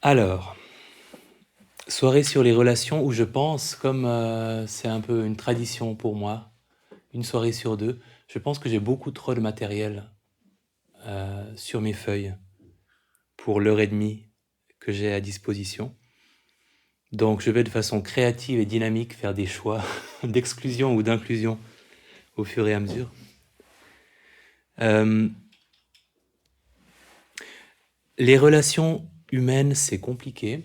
Alors, soirée sur les relations où je pense, comme c'est un peu une tradition pour moi, une soirée sur deux, je pense que j'ai beaucoup trop de matériel sur mes feuilles pour l'heure et demie que j'ai à disposition. Donc je vais de façon créative et dynamique faire des choix d'exclusion ou d'inclusion au fur et à mesure. Euh, les relations humaines, c'est compliqué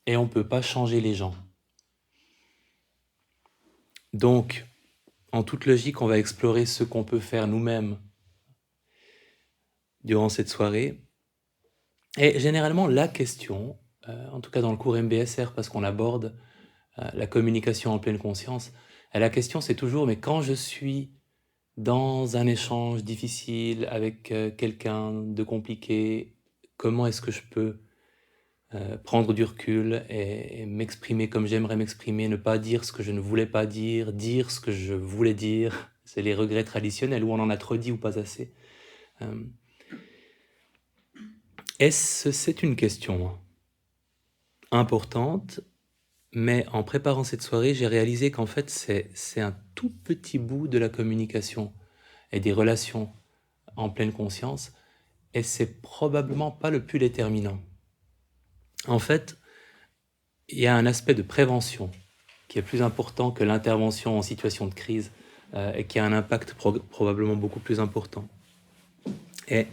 et on ne peut pas changer les gens. Donc, en toute logique, on va explorer ce qu'on peut faire nous-mêmes durant cette soirée. Et généralement, la question, en tout cas dans le cours MBSR, parce qu'on aborde la communication en pleine conscience, la question c'est toujours, mais quand je suis dans un échange difficile avec quelqu'un de compliqué, comment est-ce que je peux prendre du recul et m'exprimer comme j'aimerais m'exprimer, ne pas dire ce que je ne voulais pas dire, dire ce que je voulais dire. C'est les regrets traditionnels où on en a trop dit ou pas assez. C'est une question importante, mais en préparant cette soirée, j'ai réalisé qu'en fait, c'est un tout petit bout de la communication et des relations en pleine conscience, et c'est probablement pas le plus déterminant. En fait, il y a un aspect de prévention qui est plus important que l'intervention en situation de crise et qui a un impact probablement beaucoup plus important. Et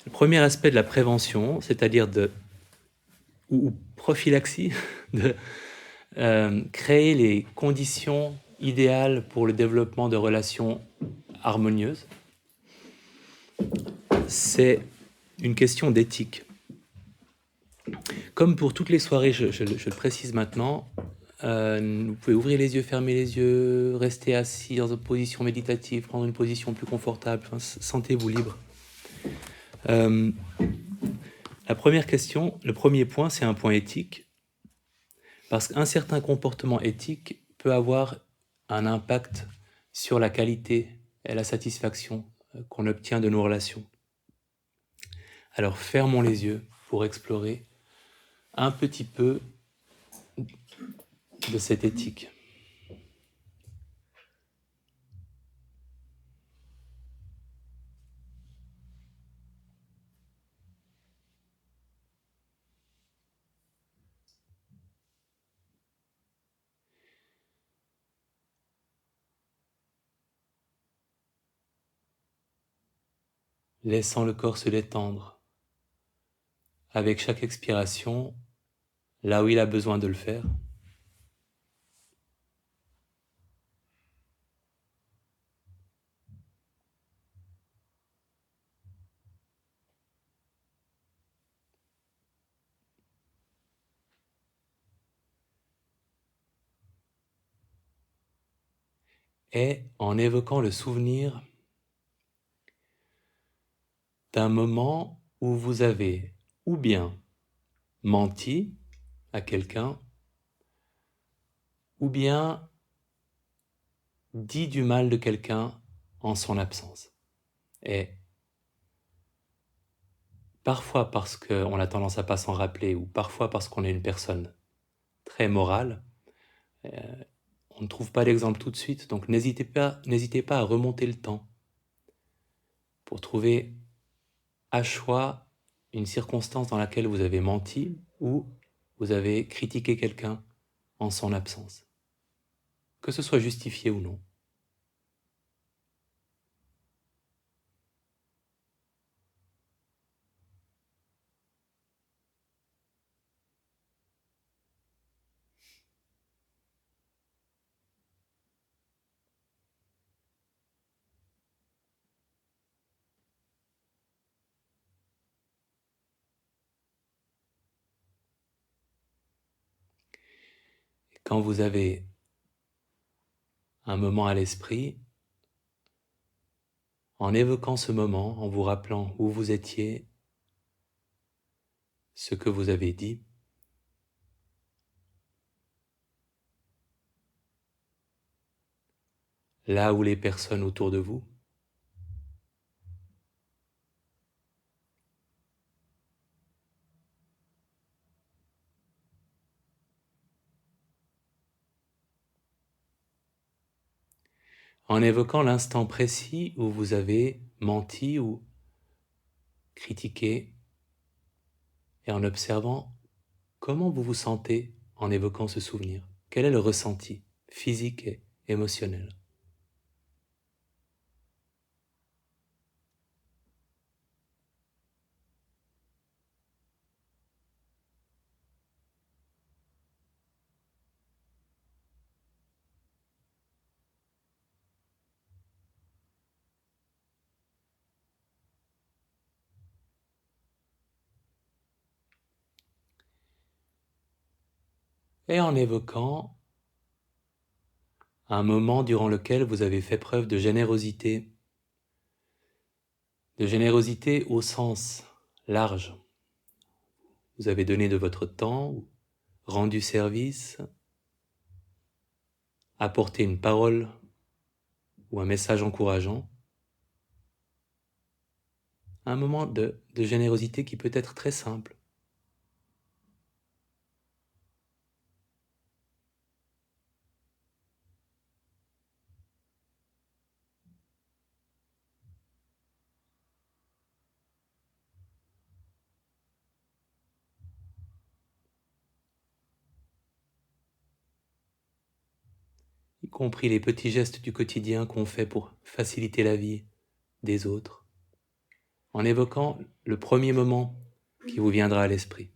le premier aspect de la prévention, c'est-à-dire ou prophylaxie, de créer les conditions idéales pour le développement de relations harmonieuses, c'est une question d'éthique. Comme pour toutes les soirées, je le précise maintenant, vous pouvez ouvrir les yeux, fermer les yeux, rester assis dans une position méditative, prendre une position plus confortable, enfin, sentez-vous libre. La première question, le premier point, c'est un point éthique, parce qu'un certain comportement éthique peut avoir un impact sur la qualité et la satisfaction qu'on obtient de nos relations. Alors fermons les yeux pour explorer un petit peu de cette éthique. Laissant le corps se détendre. Avec chaque expiration, là où il a besoin de le faire. Et en évoquant le souvenir d'un moment où vous avez ou bien menti à quelqu'un, ou bien dit du mal de quelqu'un en son absence. Et parfois parce qu'on a tendance à pas s'en rappeler, ou parfois parce qu'on est une personne très morale, on ne trouve pas d'exemple tout de suite, donc n'hésitez pas à remonter le temps pour trouver à choix une circonstance dans laquelle vous avez menti ou vous avez critiqué quelqu'un en son absence, que ce soit justifié ou non. Et quand vous avez un moment à l'esprit, en évoquant ce moment, en vous rappelant où vous étiez, ce que vous avez dit, là où les personnes autour de vous, en évoquant l'instant précis où vous avez menti ou critiqué et en observant comment vous vous sentez en évoquant ce souvenir. Quel est le ressenti physique et émotionnel? Et en évoquant un moment durant lequel vous avez fait preuve de générosité au sens large. Vous avez donné de votre temps, rendu service, apporté une parole ou un message encourageant. Un moment de générosité qui peut être très simple. Y compris les petits gestes du quotidien qu'on fait pour faciliter la vie des autres, en évoquant le premier moment qui vous viendra à l'esprit.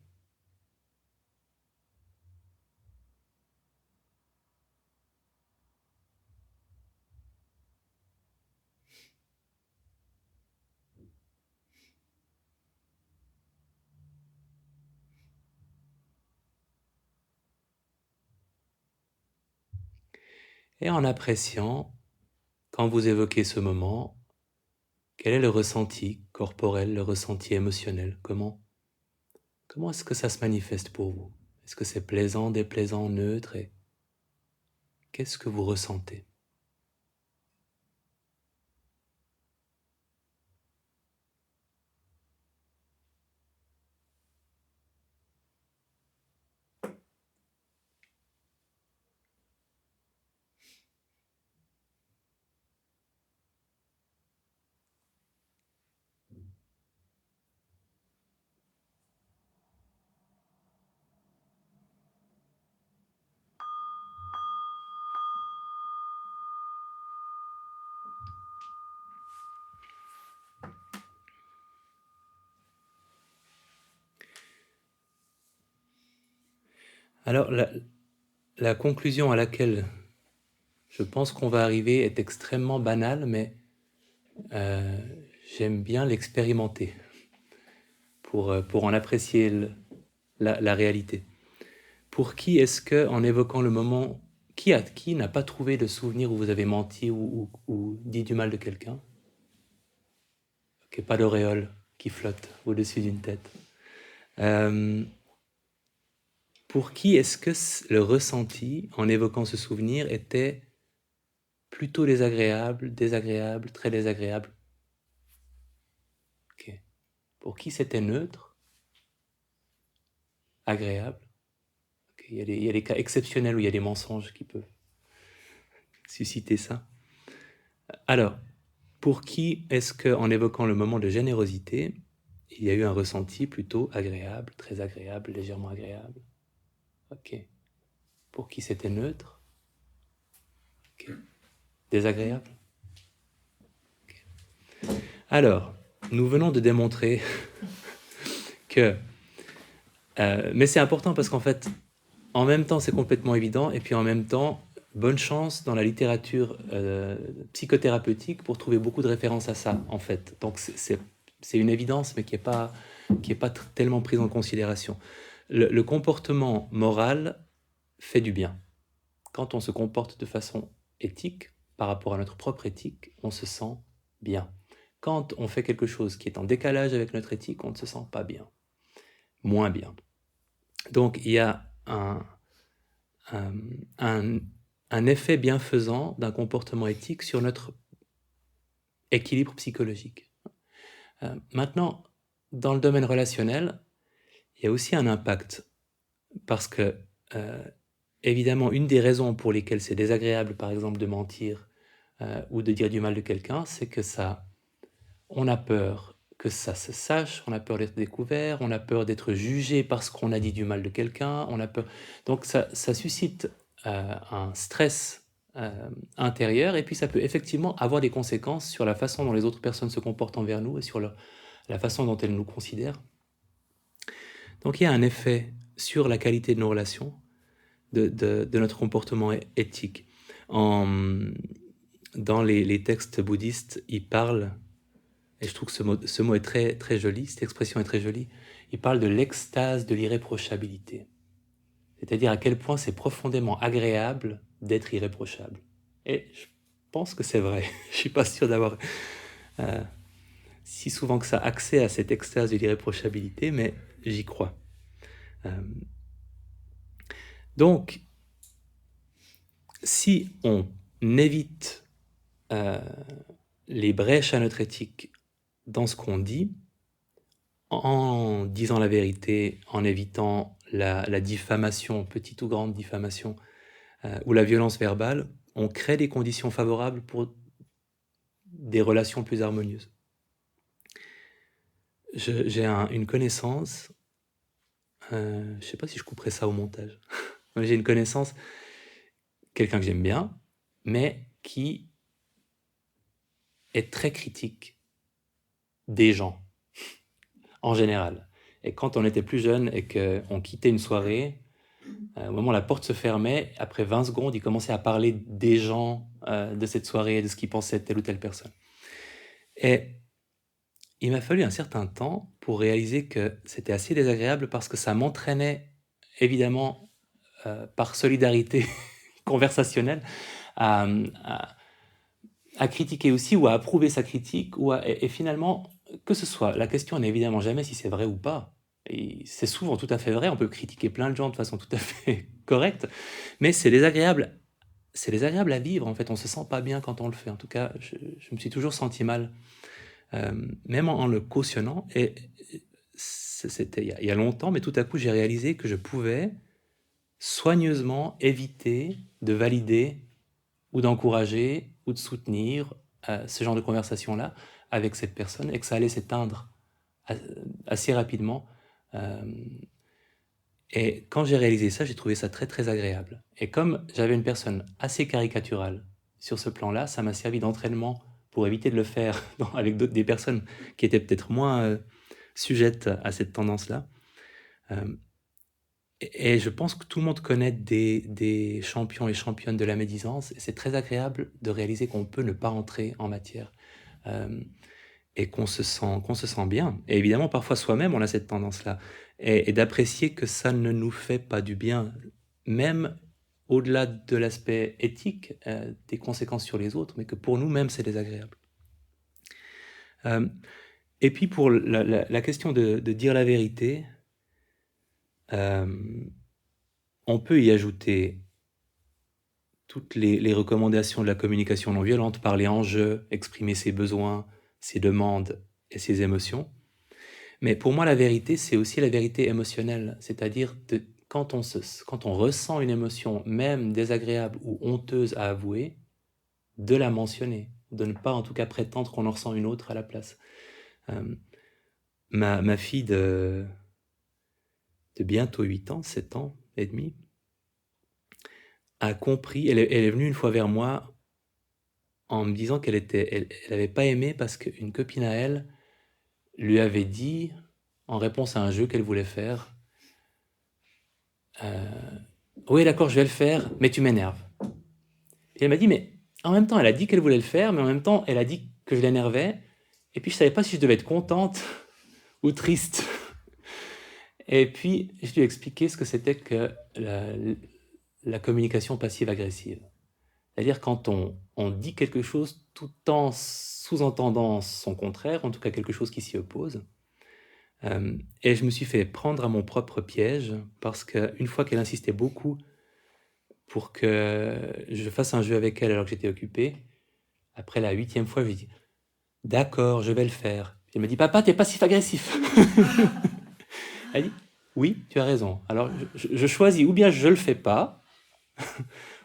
Et en appréciant, quand vous évoquez ce moment, quel est le ressenti corporel, le ressenti émotionnel? Comment est-ce que ça se manifeste pour vous? Est-ce que c'est plaisant, déplaisant, neutre? Et qu'est-ce que vous ressentez? Alors, la conclusion à laquelle je pense qu'on va arriver est extrêmement banale, mais j'aime bien l'expérimenter pour en apprécier la réalité. Pour qui est-ce que, en évoquant le moment, qui n'a pas trouvé de souvenir où vous avez menti ou dit du mal de quelqu'un? Ok, pas d'auréole qui flotte au-dessus d'une tête. Pour qui est-ce que le ressenti, en évoquant ce souvenir, était plutôt désagréable, très désagréable? Ok. Pour qui c'était neutre, agréable? Okay. Il y a des cas exceptionnels où il y a des mensonges qui peuvent susciter ça. Alors, pour qui est-ce qu'en évoquant le moment de générosité, il y a eu un ressenti plutôt agréable, très agréable, légèrement agréable? Ok. Pour qui c'était neutre? Ok. Désagréable? Okay. Alors, nous venons de démontrer que... mais c'est important parce qu'en fait, en même temps, c'est complètement évident, et puis en même temps, bonne chance dans la littérature psychothérapeutique pour trouver beaucoup de références à ça, en fait. Donc c'est une évidence, mais qui n'est pas tellement prise en considération. Le comportement moral fait du bien. Quand on se comporte de façon éthique, par rapport à notre propre éthique, on se sent bien. Quand on fait quelque chose qui est en décalage avec notre éthique, on ne se sent pas bien, moins bien. Donc il y a un effet bienfaisant d'un comportement éthique sur notre équilibre psychologique. Maintenant, dans le domaine relationnel, il y a aussi un impact, parce que, évidemment, une des raisons pour lesquelles c'est désagréable, par exemple, de mentir ou de dire du mal de quelqu'un, c'est que on a peur que ça se sache, on a peur d'être découvert, on a peur d'être jugé parce qu'on a dit du mal de quelqu'un, on a peur. Donc ça suscite un stress intérieur, et puis ça peut effectivement avoir des conséquences sur la façon dont les autres personnes se comportent envers nous et sur la façon dont elles nous considèrent. Donc il y a un effet sur la qualité de nos relations, de notre comportement éthique. Dans les textes bouddhistes, ils parlent, et je trouve que ce mot est très, très joli, cette expression est très jolie, ils parlent de l'extase de l'irréprochabilité. C'est-à-dire à quel point c'est profondément agréable d'être irréprochable. Et je pense que c'est vrai. Je ne suis pas sûr d'avoir si souvent que ça accès à cette extase de l'irréprochabilité, mais j'y crois. Donc, si on évite les brèches à notre éthique dans ce qu'on dit, en disant la vérité, en évitant la diffamation, petite ou grande diffamation, ou la violence verbale, on crée des conditions favorables pour des relations plus harmonieuses. J'ai une connaissance, je ne sais pas si je couperai ça au montage, j'ai une connaissance, quelqu'un que j'aime bien, mais qui est très critique des gens, en général. Et quand on était plus jeune et qu'on quittait une soirée, au moment où la porte se fermait, après 20 secondes, il commençait à parler des gens de cette soirée, de ce qu'il pensait de telle ou telle personne. Et il m'a fallu un certain temps pour réaliser que c'était assez désagréable parce que ça m'entraînait, évidemment, par solidarité conversationnelle, à critiquer aussi ou à approuver sa critique. Et finalement, que ce soit, la question n'est évidemment jamais si c'est vrai ou pas. Et c'est souvent tout à fait vrai, on peut critiquer plein de gens de façon tout à fait correcte, mais c'est désagréable à vivre, en fait, on se sent pas bien quand on le fait. En tout cas, je me suis toujours senti mal, même en le cautionnant, et c'était il y a longtemps, mais tout à coup j'ai réalisé que je pouvais soigneusement éviter de valider ou d'encourager ou de soutenir ce genre de conversation-là avec cette personne, et que ça allait s'éteindre assez rapidement. Et quand j'ai réalisé ça, j'ai trouvé ça très très agréable. Et comme j'avais une personne assez caricaturale sur ce plan-là, ça m'a servi d'entraînement pour éviter de le faire avec des personnes qui étaient peut-être moins sujettes à cette tendance-là. Et je pense que tout le monde connaît des champions et championnes de la médisance, et c'est très agréable de réaliser qu'on peut ne pas entrer en matière, et qu'on se sent bien. Et évidemment, parfois soi-même, on a cette tendance-là, et d'apprécier que ça ne nous fait pas du bien, même au-delà de l'aspect éthique, des conséquences sur les autres, mais que pour nous-mêmes, c'est désagréable. Et puis pour la question de dire la vérité, on peut y ajouter toutes les recommandations de la communication non violente, parler en jeu, exprimer ses besoins, ses demandes et ses émotions. Mais pour moi, la vérité, c'est aussi la vérité émotionnelle, c'est-à-dire quand on ressent une émotion, même désagréable ou honteuse à avouer, de la mentionner, de ne pas en tout cas prétendre qu'on en ressent une autre à la place. Ma fille de bientôt 8 ans, 7 ans et demi, a compris, elle est venue une fois vers moi en me disant qu'elle avait pas aimé parce qu'une copine à elle lui avait dit, en réponse à un jeu qu'elle voulait faire, oui d'accord je vais le faire, mais tu m'énerves. Et elle m'a dit, mais en même temps elle a dit qu'elle voulait le faire, mais en même temps elle a dit que je l'énervais, et puis je savais pas si je devais être contente ou triste. Et puis je lui ai expliqué ce que c'était que la communication passive-agressive. C'est-à-dire quand on dit quelque chose tout en sous-entendant son contraire, en tout cas quelque chose qui s'y oppose. Et je me suis fait prendre à mon propre piège, parce qu'une fois qu'elle insistait beaucoup pour que je fasse un jeu avec elle alors que j'étais occupé, après la 8e fois, je lui ai dit « D'accord, je vais le faire ». Elle me dit « Papa, t'es passif-agressif ». Elle dit « Oui, tu as raison. Alors je choisis, ou bien je le fais pas,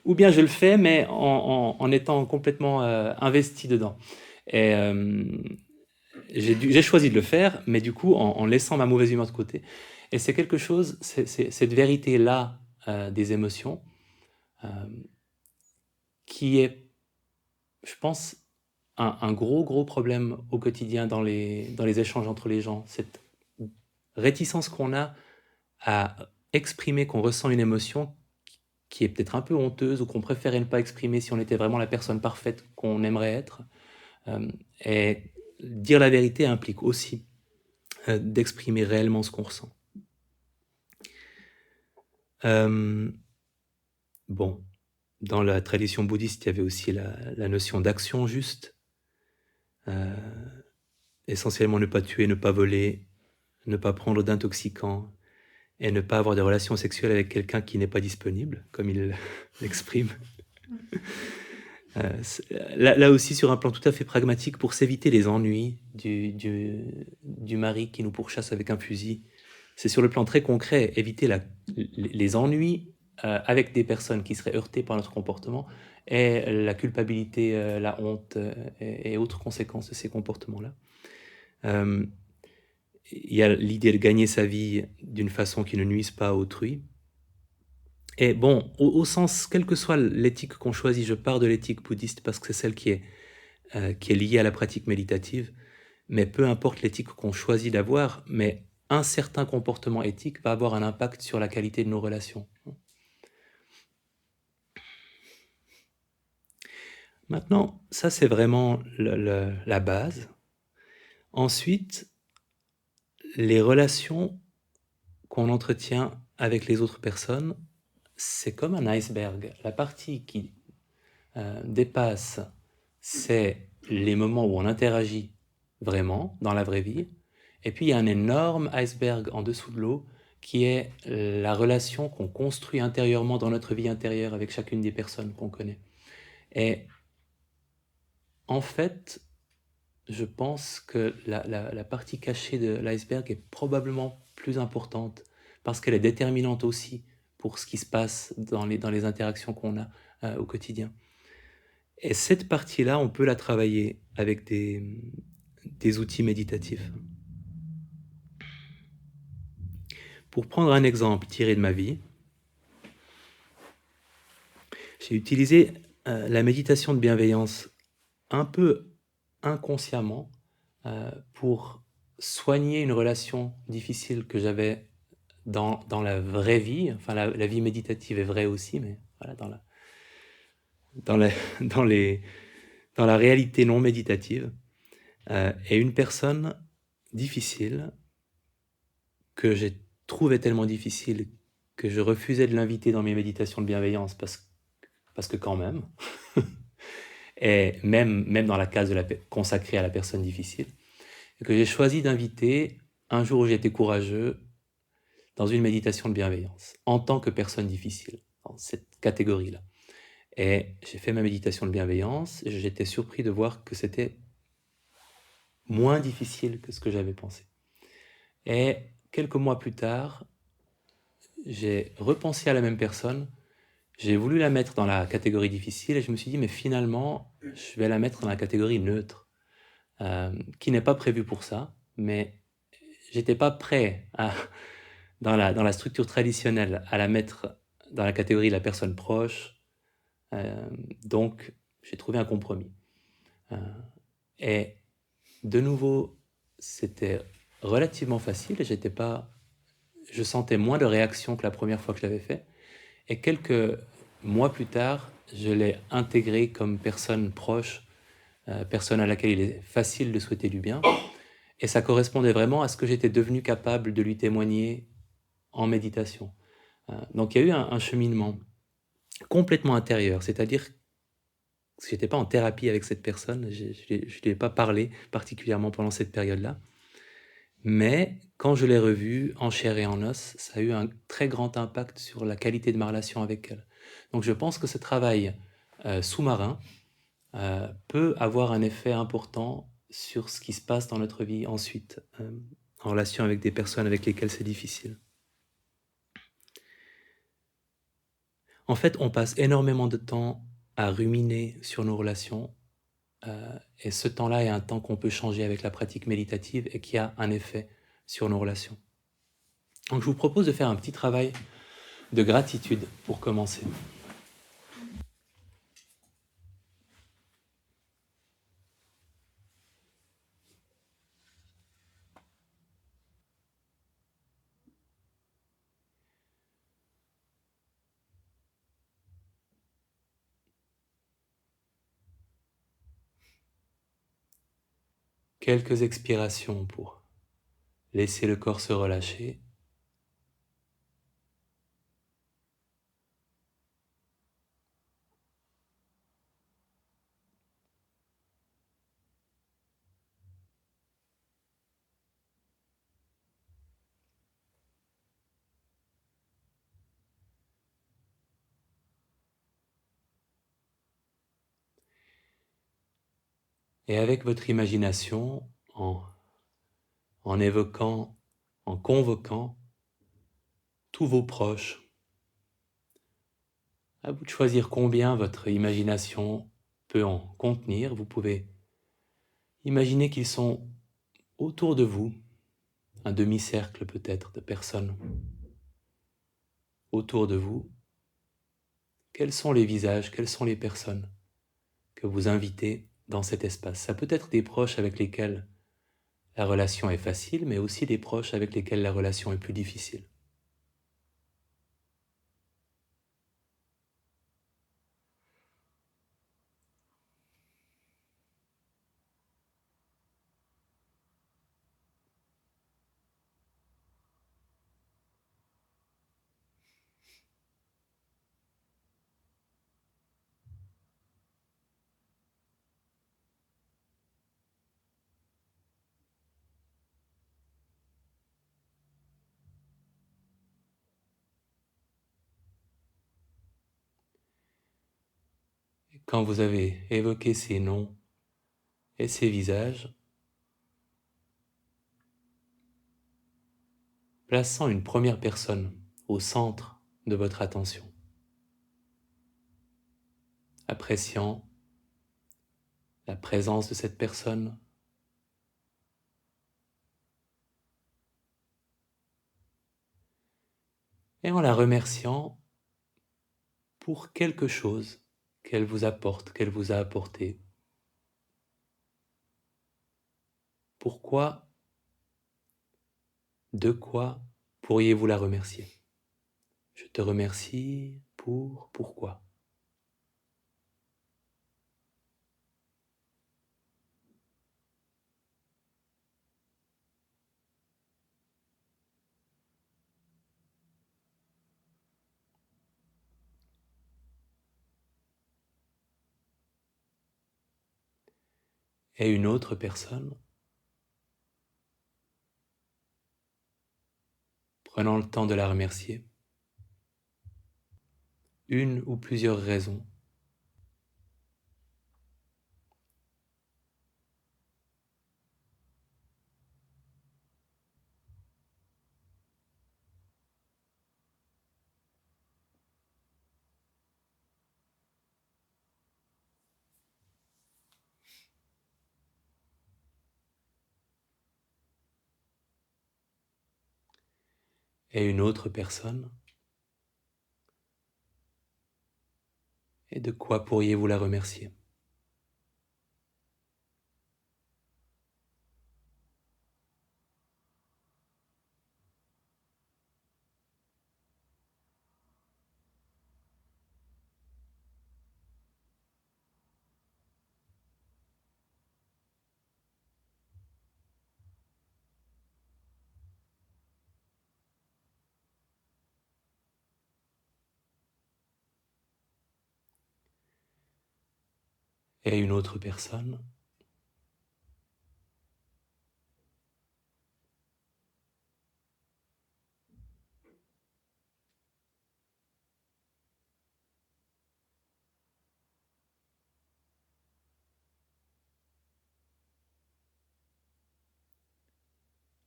ou bien je le fais, mais en étant complètement investi dedans. Et j'ai choisi de le faire, mais du coup, en laissant ma mauvaise humeur de côté. Et c'est quelque chose, cette vérité-là des émotions, euh, qui est, je pense, un gros problème au quotidien dans les échanges entre les gens. Cette réticence qu'on a à exprimer qu'on ressent une émotion qui est peut-être un peu honteuse ou qu'on préférait ne pas exprimer si on était vraiment la personne parfaite qu'on aimerait être. Et dire la vérité implique aussi d'exprimer réellement ce qu'on ressent. Bon, dans la tradition bouddhiste, il y avait aussi la notion d'action juste. Essentiellement ne pas tuer, ne pas voler, ne pas prendre d'intoxicants et ne pas avoir de relations sexuelles avec quelqu'un qui n'est pas disponible, comme il l'exprime. Là aussi, sur un plan tout à fait pragmatique, pour s'éviter les ennuis du mari qui nous pourchasse avec un fusil. C'est sur le plan très concret, éviter les ennuis avec des personnes qui seraient heurtées par notre comportement et la culpabilité, la honte et autres conséquences de ces comportements-là. Il y a l'idée de gagner sa vie d'une façon qui ne nuise pas à autrui. Et bon, au sens, quelle que soit l'éthique qu'on choisit, je pars de l'éthique bouddhiste parce que c'est celle qui est liée à la pratique méditative, mais peu importe l'éthique qu'on choisit d'avoir, mais un certain comportement éthique va avoir un impact sur la qualité de nos relations. Maintenant, ça c'est vraiment la base. Ensuite, les relations qu'on entretient avec les autres personnes, c'est comme un iceberg. La partie qui dépasse, c'est les moments où on interagit vraiment, dans la vraie vie. Et puis il y a un énorme iceberg en dessous de l'eau qui est la relation qu'on construit intérieurement dans notre vie intérieure avec chacune des personnes qu'on connaît. Et en fait, je pense que la partie cachée de l'iceberg est probablement plus importante parce qu'elle est déterminante aussi pour ce qui se passe dans les interactions qu'on a au quotidien. Et cette partie-là, on peut la travailler avec des outils méditatifs. Pour prendre un exemple tiré de ma vie, j'ai utilisé la méditation de bienveillance un peu inconsciemment pour soigner une relation difficile que j'avais dans la vraie vie. Enfin, la vie méditative est vraie aussi, mais voilà, dans la, dans les, dans la réalité non méditative. Et une personne difficile que j'ai trouvé tellement difficile que je refusais de l'inviter dans mes méditations de bienveillance parce que quand même, et même dans la case consacrée à la personne difficile, et que j'ai choisi d'inviter un jour où j'étais courageux dans une méditation de bienveillance, en tant que personne difficile, dans cette catégorie-là. Et j'ai fait ma méditation de bienveillance, et j'étais surpris de voir que c'était moins difficile que ce que j'avais pensé. Et quelques mois plus tard, j'ai repensé à la même personne, j'ai voulu la mettre dans la catégorie difficile, et je me suis dit, mais finalement, je vais la mettre dans la catégorie neutre, qui n'est pas prévue pour ça, mais j'étais pas prêt dans la structure traditionnelle à la mettre dans la catégorie de la personne proche, donc j'ai trouvé un compromis. Et de nouveau, c'était relativement facile, et je sentais moins de réaction que la première fois que je l'avais fait. Et quelques mois plus tard, je l'ai intégré comme personne proche, personne à laquelle il est facile de souhaiter du bien. Et ça correspondait vraiment à ce que j'étais devenu capable de lui témoigner en méditation. Donc il y a eu un cheminement complètement intérieur, c'est-à-dire que je n'étais pas en thérapie avec cette personne, je ne lui ai pas parlé particulièrement pendant cette période-là. Mais quand je l'ai revue en chair et en os, ça a eu un très grand impact sur la qualité de ma relation avec elle. Donc je pense que ce travail sous-marin peut avoir un effet important sur ce qui se passe dans notre vie ensuite, en relation avec des personnes avec lesquelles c'est difficile. En fait, on passe énormément de temps à ruminer sur nos relations, et ce temps-là est un temps qu'on peut changer avec la pratique méditative et qui a un effet sur nos relations. Donc je vous propose de faire un petit travail de gratitude pour commencer. Quelques expirations pour laisser le corps se relâcher. Et avec votre imagination, en évoquant, en convoquant tous vos proches, à vous de choisir combien votre imagination peut en contenir. Vous pouvez imaginer qu'ils sont autour de vous, un demi-cercle peut-être de personnes autour de vous. Quels sont les visages, quelles sont les personnes que vous invitez dans cet espace? Ça peut être des proches avec lesquels la relation est facile, mais aussi des proches avec lesquels la relation est plus difficile. Et quand vous avez évoqué ces noms et ces visages, plaçant une première personne au centre de votre attention, appréciant la présence de cette personne, et en la remerciant pour quelque chose qu'elle vous apporte, qu'elle vous a apporté. Pourquoi, de quoi pourriez-vous la remercier? Je te remercie pour pourquoi? Et une autre personne, prenant le temps de la remercier, une ou plusieurs raisons. Et une autre personne, et de quoi pourriez-vous la remercier? Et une autre personne,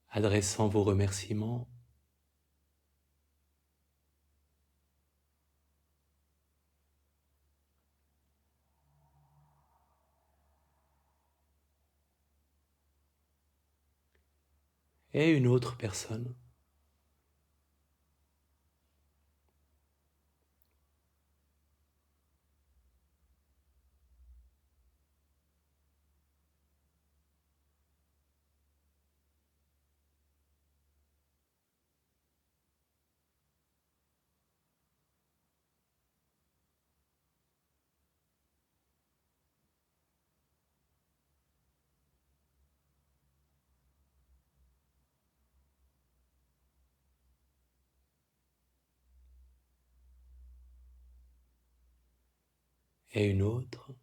adressant vos remerciements et une autre personne. Et une autre.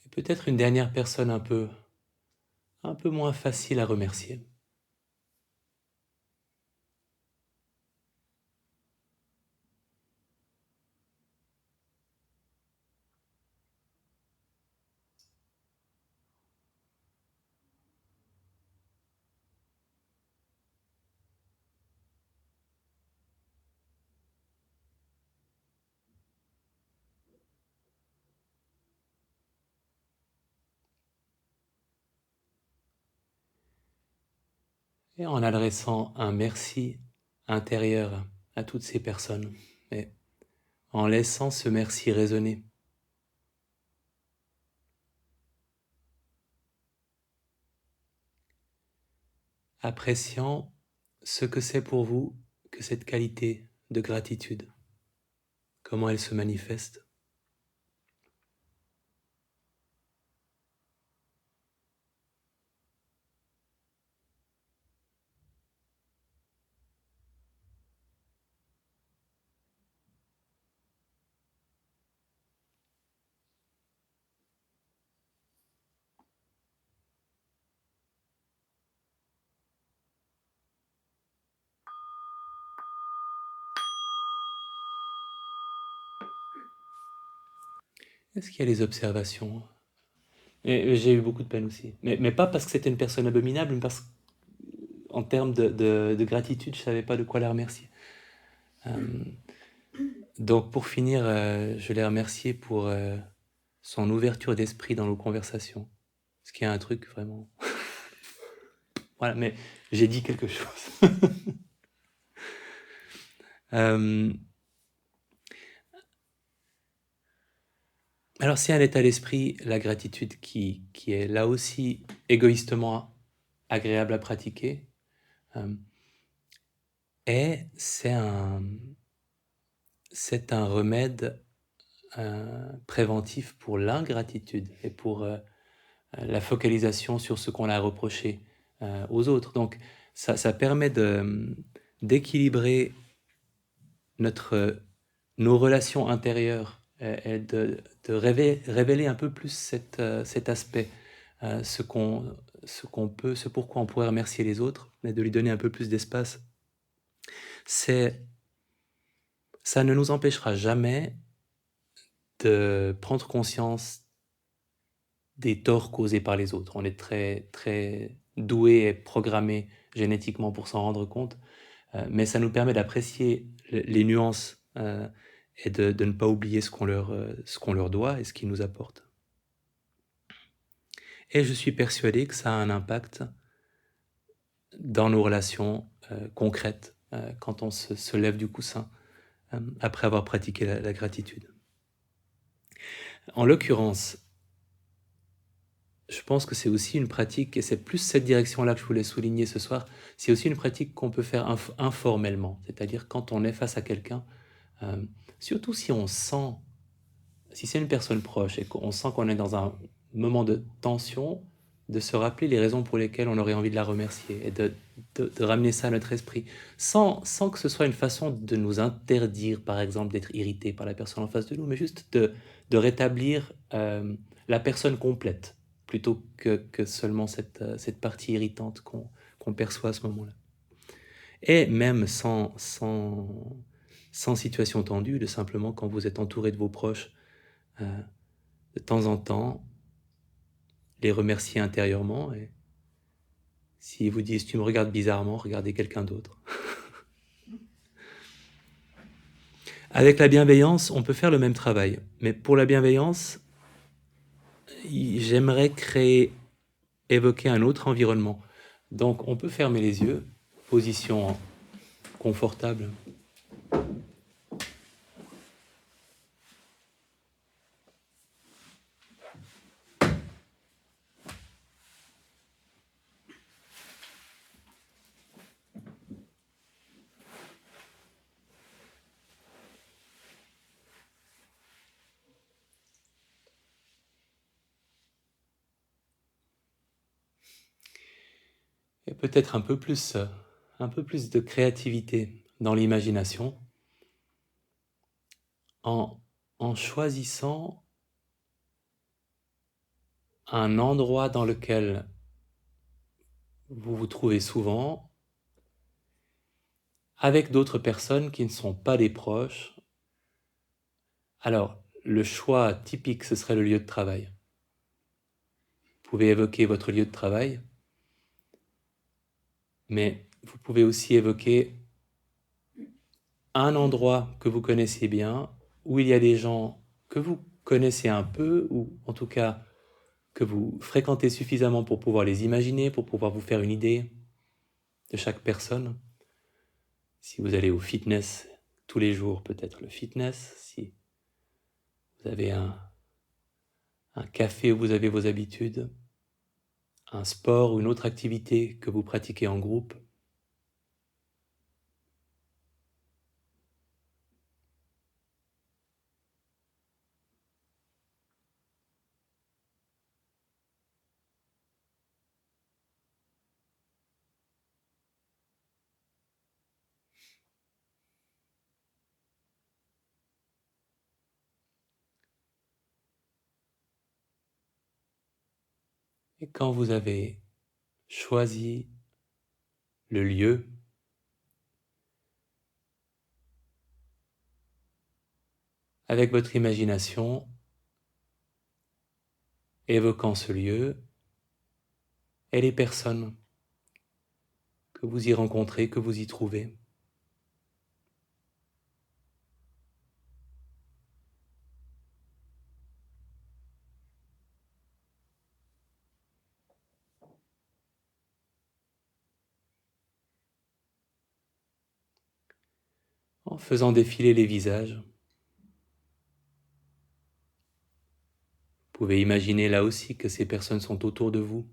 Et peut-être une dernière personne un peu moins facile à remercier. Et en adressant un merci intérieur à toutes ces personnes, et en laissant ce merci résonner. Appréciant ce que c'est pour vous que cette qualité de gratitude, comment elle se manifeste. Est-ce qu'il y a des observations? Et j'ai eu beaucoup de peine aussi. Mais pas parce que c'était une personne abominable, mais parce qu'en termes de gratitude, je ne savais pas de quoi la remercier. Donc pour finir, je l'ai remercié pour son ouverture d'esprit dans nos conversations. Ce qui est un truc vraiment... Voilà, mais j'ai dit quelque chose. Alors c'est un état d'esprit, la gratitude, qui est là aussi égoïstement agréable à pratiquer. Et c'est un remède préventif pour l'ingratitude et pour la focalisation sur ce qu'on a reproché aux autres. Donc ça permet d'équilibrer nos relations intérieures et de révéler un peu plus cet aspect, ce qu'on peut, ce pourquoi on pourrait remercier les autres, et de lui donner un peu plus d'espace. Ça ne nous empêchera jamais de prendre conscience des torts causés par les autres. On est très, très doué et programmé génétiquement pour s'en rendre compte, mais ça nous permet d'apprécier les nuances et de ne pas oublier ce qu'on leur doit et ce qu'ils nous apportent. Et je suis persuadé que ça a un impact dans nos relations concrètes quand on se lève du coussin après avoir pratiqué la gratitude. En l'occurrence, je pense que c'est aussi une pratique, et c'est plus cette direction-là que je voulais souligner ce soir, c'est aussi une pratique qu'on peut faire informellement, c'est-à-dire quand on est face à quelqu'un, surtout si on sent, si c'est une personne proche et qu'on sent qu'on est dans un moment de tension, de se rappeler les raisons pour lesquelles on aurait envie de la remercier et de ramener ça à notre esprit, sans que ce soit une façon de nous interdire, par exemple, d'être irrité par la personne en face de nous, mais juste de rétablir la personne complète, plutôt que seulement cette partie irritante qu'on perçoit à ce moment-là. Et même sans situation tendue, de simplement quand vous êtes entouré de vos proches, de temps en temps, les remercier intérieurement. Et s'ils vous disent « tu me regardes bizarrement », regardez quelqu'un d'autre. Avec la bienveillance, on peut faire le même travail. Mais pour la bienveillance, j'aimerais évoquer un autre environnement. Donc on peut fermer les yeux, position confortable. Et peut-être un peu plus de créativité dans l'imagination en choisissant un endroit dans lequel vous vous trouvez souvent, avec d'autres personnes qui ne sont pas des proches. Alors, le choix typique, ce serait le lieu de travail. Vous pouvez évoquer votre lieu de travail, mais vous pouvez aussi évoquer un endroit que vous connaissez bien, où il y a des gens que vous connaissez un peu, ou en tout cas que vous fréquentez suffisamment pour pouvoir les imaginer, pour pouvoir vous faire une idée de chaque personne. Si vous allez au fitness tous les jours, peut-être le fitness. Si vous avez un café où vous avez vos habitudes, un sport ou une autre activité que vous pratiquez en groupe. Et quand vous avez choisi le lieu, avec votre imagination, évoquant ce lieu et les personnes que vous y rencontrez, que vous y trouvez. En faisant défiler les visages. Vous pouvez imaginer là aussi que ces personnes sont autour de vous.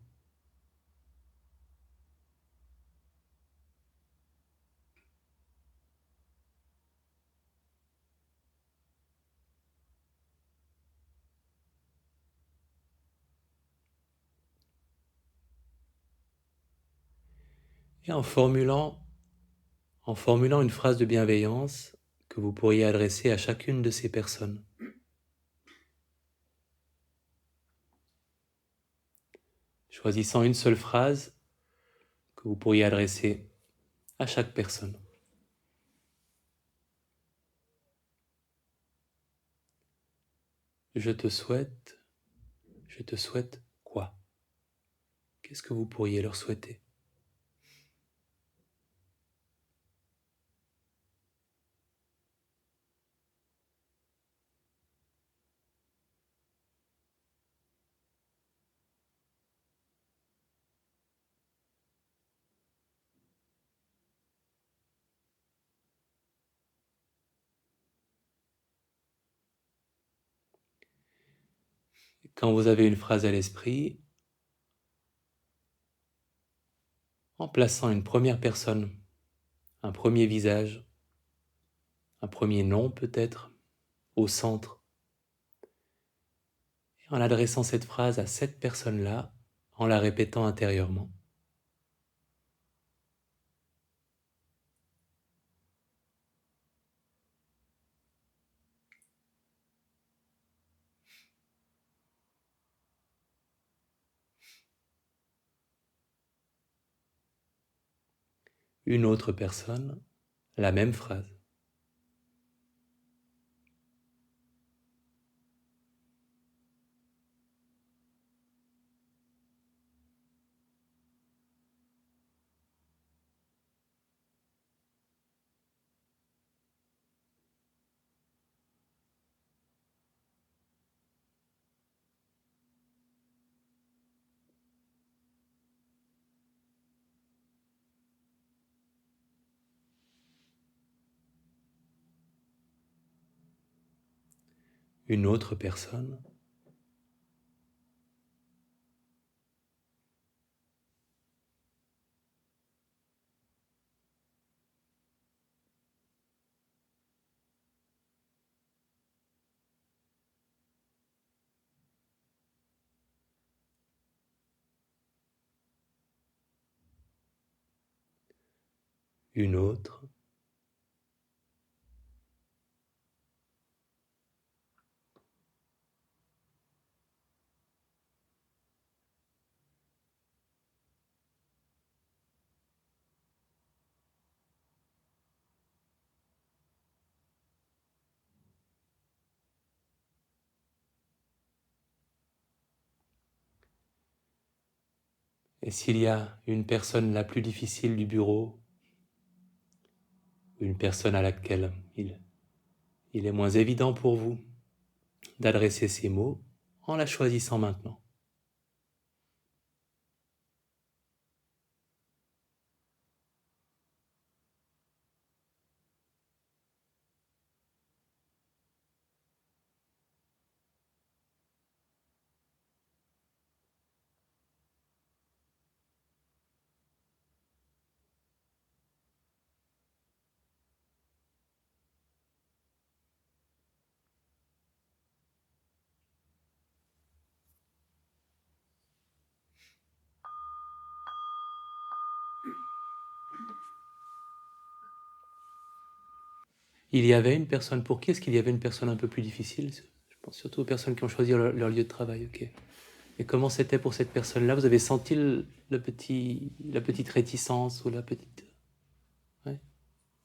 Et en formulant une phrase de bienveillance que vous pourriez adresser à chacune de ces personnes. Choisissant une seule phrase que vous pourriez adresser à chaque personne. Je te souhaite quoi? Qu'est-ce que vous pourriez leur souhaiter? Quand vous avez une phrase à l'esprit, en plaçant une première personne, un premier visage, un premier nom peut-être, au centre, et en adressant cette phrase à cette personne-là, en la répétant intérieurement. une autre personne, la même phrase. Une autre personne, une autre, et s'il y a une personne la plus difficile du bureau, une personne à laquelle il est moins évident pour vous d'adresser ces mots, en la choisissant maintenant. Il y avait une personne pour qui? Est-ce qu'il y avait une personne un peu plus difficile? Je pense surtout aux personnes qui ont choisi leur lieu de travail, ok. Et comment c'était pour cette personne-là? Vous avez senti la petite réticence ou la petite... Ouais.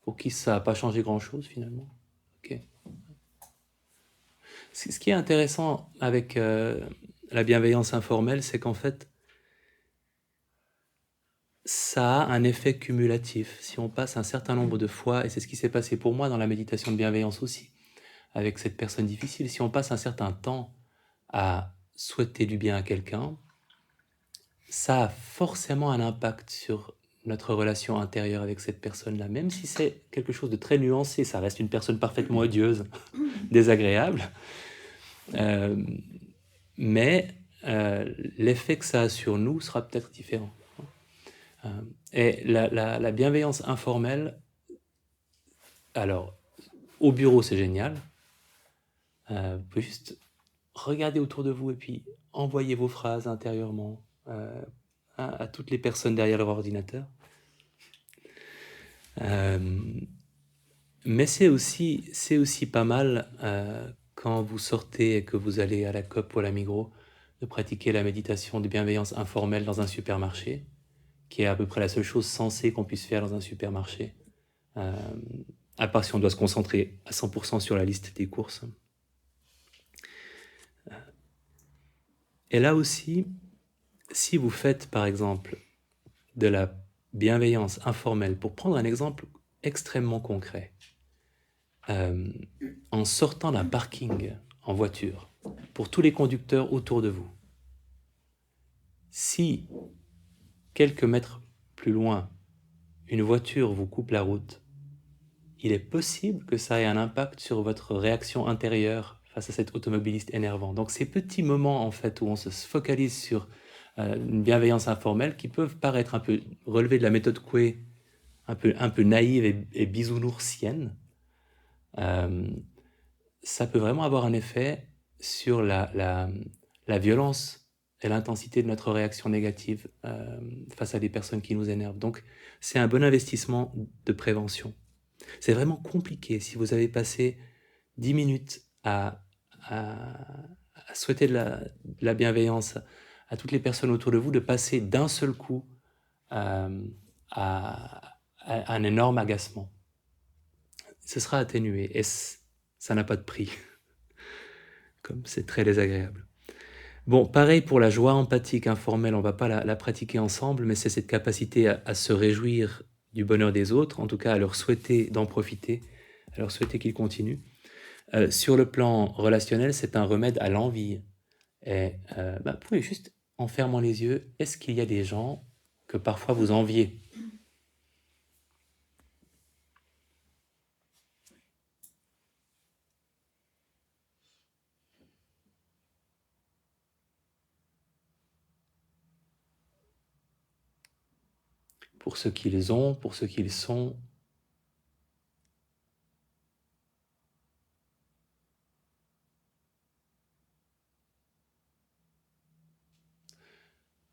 Pour qui ça n'a pas changé grand-chose finalement? Ok. Ce qui est intéressant avec la bienveillance informelle, c'est qu'en fait, ça a un effet cumulatif. Si on passe un certain nombre de fois, et c'est ce qui s'est passé pour moi dans la méditation de bienveillance aussi, avec cette personne difficile, si on passe un certain temps à souhaiter du bien à quelqu'un, ça a forcément un impact sur notre relation intérieure avec cette personne-là, même si c'est quelque chose de très nuancé, ça reste une personne parfaitement odieuse, désagréable, euh, mais l'effet que ça a sur nous sera peut-être différent. Et la bienveillance informelle, alors, au bureau c'est génial, vous pouvez juste regarder autour de vous et puis envoyer vos phrases intérieurement à toutes les personnes derrière leur ordinateur. Mais c'est aussi pas mal quand vous sortez et que vous allez à la COP ou à la Migros de pratiquer la méditation de bienveillance informelle dans un supermarché, qui est à peu près la seule chose sensée qu'on puisse faire dans un supermarché, à part si on doit se concentrer à 100% sur la liste des courses. Et là aussi, si vous faites par exemple de la bienveillance informelle, pour prendre un exemple extrêmement concret, en sortant d'un parking en voiture, pour tous les conducteurs autour de vous, si quelques mètres plus loin, une voiture vous coupe la route, il est possible que ça ait un impact sur votre réaction intérieure face à cet automobiliste énervant. Donc ces petits moments en fait où on se focalise sur une bienveillance informelle qui peuvent paraître un peu relever de la méthode Coué, un peu naïve et bisounoursienne, ça peut vraiment avoir un effet sur la violence et l'intensité de notre réaction négative face à des personnes qui nous énervent. Donc, c'est un bon investissement de prévention. C'est vraiment compliqué si vous avez passé 10 minutes à souhaiter de la bienveillance à toutes les personnes autour de vous, de passer d'un seul coup à un énorme agacement. Ce sera atténué et ça n'a pas de prix, comme c'est très désagréable. Bon, pareil pour la joie empathique informelle, on va pas la pratiquer ensemble, mais c'est cette capacité à se réjouir du bonheur des autres, en tout cas à leur souhaiter d'en profiter, à leur souhaiter qu'ils continuent. Sur le plan relationnel, c'est un remède à l'envie. Et vous pouvez juste, en fermant les yeux, est-ce qu'il y a des gens que parfois vous enviez? Pour ce qu'ils ont, pour ce qu'ils sont.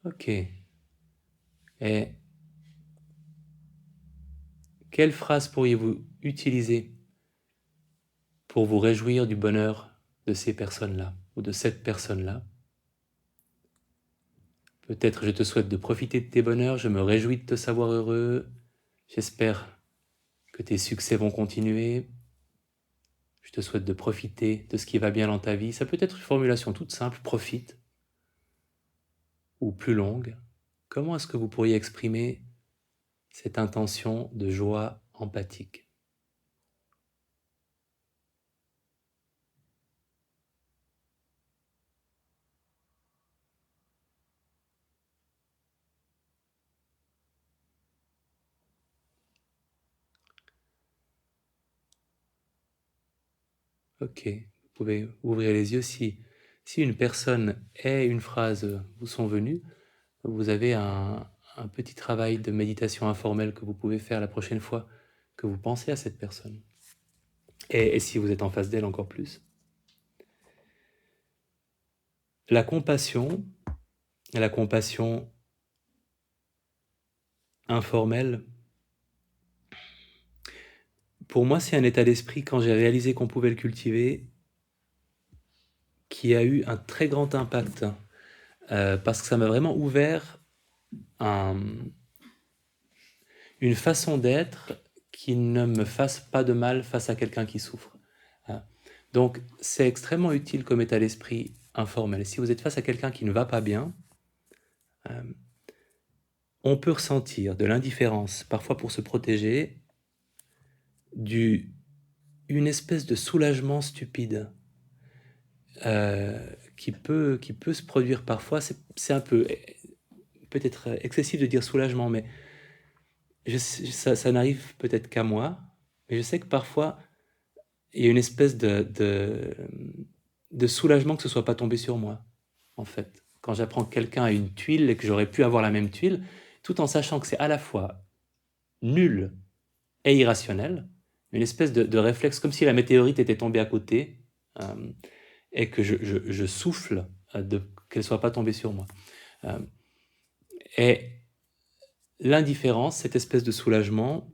Ok. Et quelle phrase pourriez-vous utiliser pour vous réjouir du bonheur de ces personnes-là ou de cette personne-là? Peut-être je te souhaite de profiter de tes bonheurs, je me réjouis de te savoir heureux, j'espère que tes succès vont continuer, je te souhaite de profiter de ce qui va bien dans ta vie. Ça peut être une formulation toute simple, profite, ou plus longue. Comment est-ce que vous pourriez exprimer cette intention de joie empathique? Ok, vous pouvez ouvrir les yeux. Si une personne et une phrase vous sont venues, vous avez un petit travail de méditation informelle que vous pouvez faire la prochaine fois que vous pensez à cette personne. Et si vous êtes en face d'elle, encore plus. La compassion informelle, pour moi, c'est un état d'esprit, quand j'ai réalisé qu'on pouvait le cultiver, qui a eu un très grand impact, parce que ça m'a vraiment ouvert une façon d'être qui ne me fasse pas de mal face à quelqu'un qui souffre. Donc, c'est extrêmement utile comme état d'esprit informel. Si vous êtes face à quelqu'un qui ne va pas bien, on peut ressentir de l'indifférence, parfois pour se protéger, une espèce de soulagement stupide qui peut se produire parfois. C'est un peu, peut-être excessif de dire soulagement, mais ça n'arrive peut-être qu'à moi, mais je sais que parfois, il y a une espèce de soulagement que ce soit pas tombé sur moi, en fait. Quand j'apprends que quelqu'un a une tuile et que j'aurais pu avoir la même tuile, tout en sachant que c'est à la fois nul et irrationnel, une espèce de réflexe, comme si la météorite était tombée à côté, et que je souffle qu'elle soit pas tombée sur moi. Et l'indifférence, cette espèce de soulagement,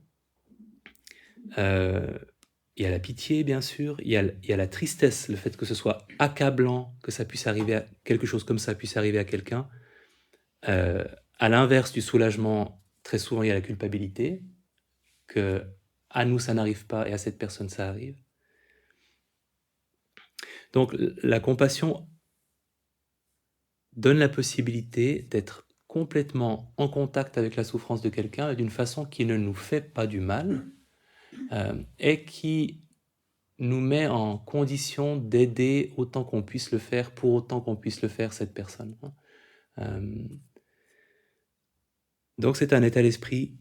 il y a la pitié, bien sûr, il y a la tristesse, le fait que ce soit accablant, que ça puisse arriver quelque chose comme ça puisse arriver à quelqu'un. À l'inverse du soulagement, très souvent il y a la culpabilité, que à nous ça n'arrive pas et à cette personne ça arrive. Donc la compassion donne la possibilité d'être complètement en contact avec la souffrance de quelqu'un d'une façon qui ne nous fait pas du mal, et qui nous met en condition d'aider autant qu'on puisse le faire, pour autant qu'on puisse le faire, cette personne. Donc c'est un état d'esprit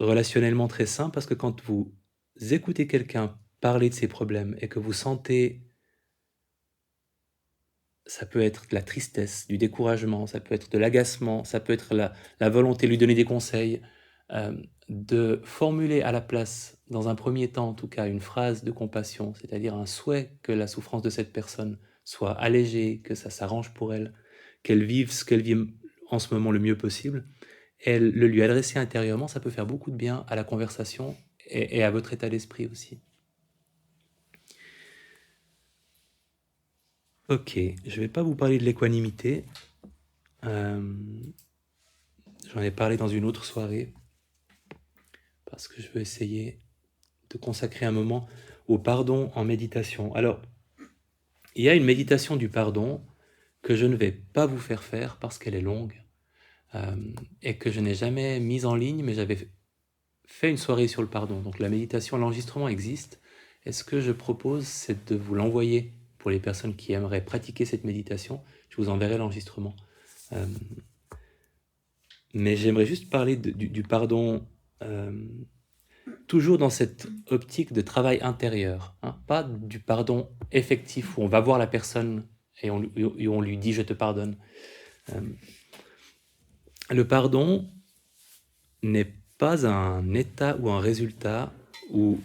relationnellement très sain, parce que quand vous écoutez quelqu'un parler de ses problèmes et que vous sentez, ça peut être de la tristesse, du découragement, ça peut être de l'agacement, ça peut être la volonté de lui donner des conseils, de formuler à la place, dans un premier temps en tout cas, une phrase de compassion, c'est-à-dire un souhait que la souffrance de cette personne soit allégée, que ça s'arrange pour elle, qu'elle vive ce qu'elle vit en ce moment le mieux possible, et le lui adresser intérieurement, ça peut faire beaucoup de bien à la conversation et à votre état d'esprit aussi. Ok, je ne vais pas vous parler de l'équanimité. J'en ai parlé dans une autre soirée. parce que je veux essayer de consacrer un moment au pardon en méditation. Alors, il y a une méditation du pardon que je ne vais pas vous faire parce qu'elle est longue et que je n'ai jamais mise en ligne, mais j'avais fait une soirée sur le pardon. Donc la méditation, l'enregistrement existe. Et ce que je propose, c'est de vous l'envoyer pour les personnes qui aimeraient pratiquer cette méditation. Je vous enverrai l'enregistrement. Mais j'aimerais juste parler du pardon, toujours dans cette optique de travail intérieur, hein, pas du pardon effectif où on va voir la personne et on lui dit « je te pardonne ». Le pardon n'est pas un état ou un résultat ou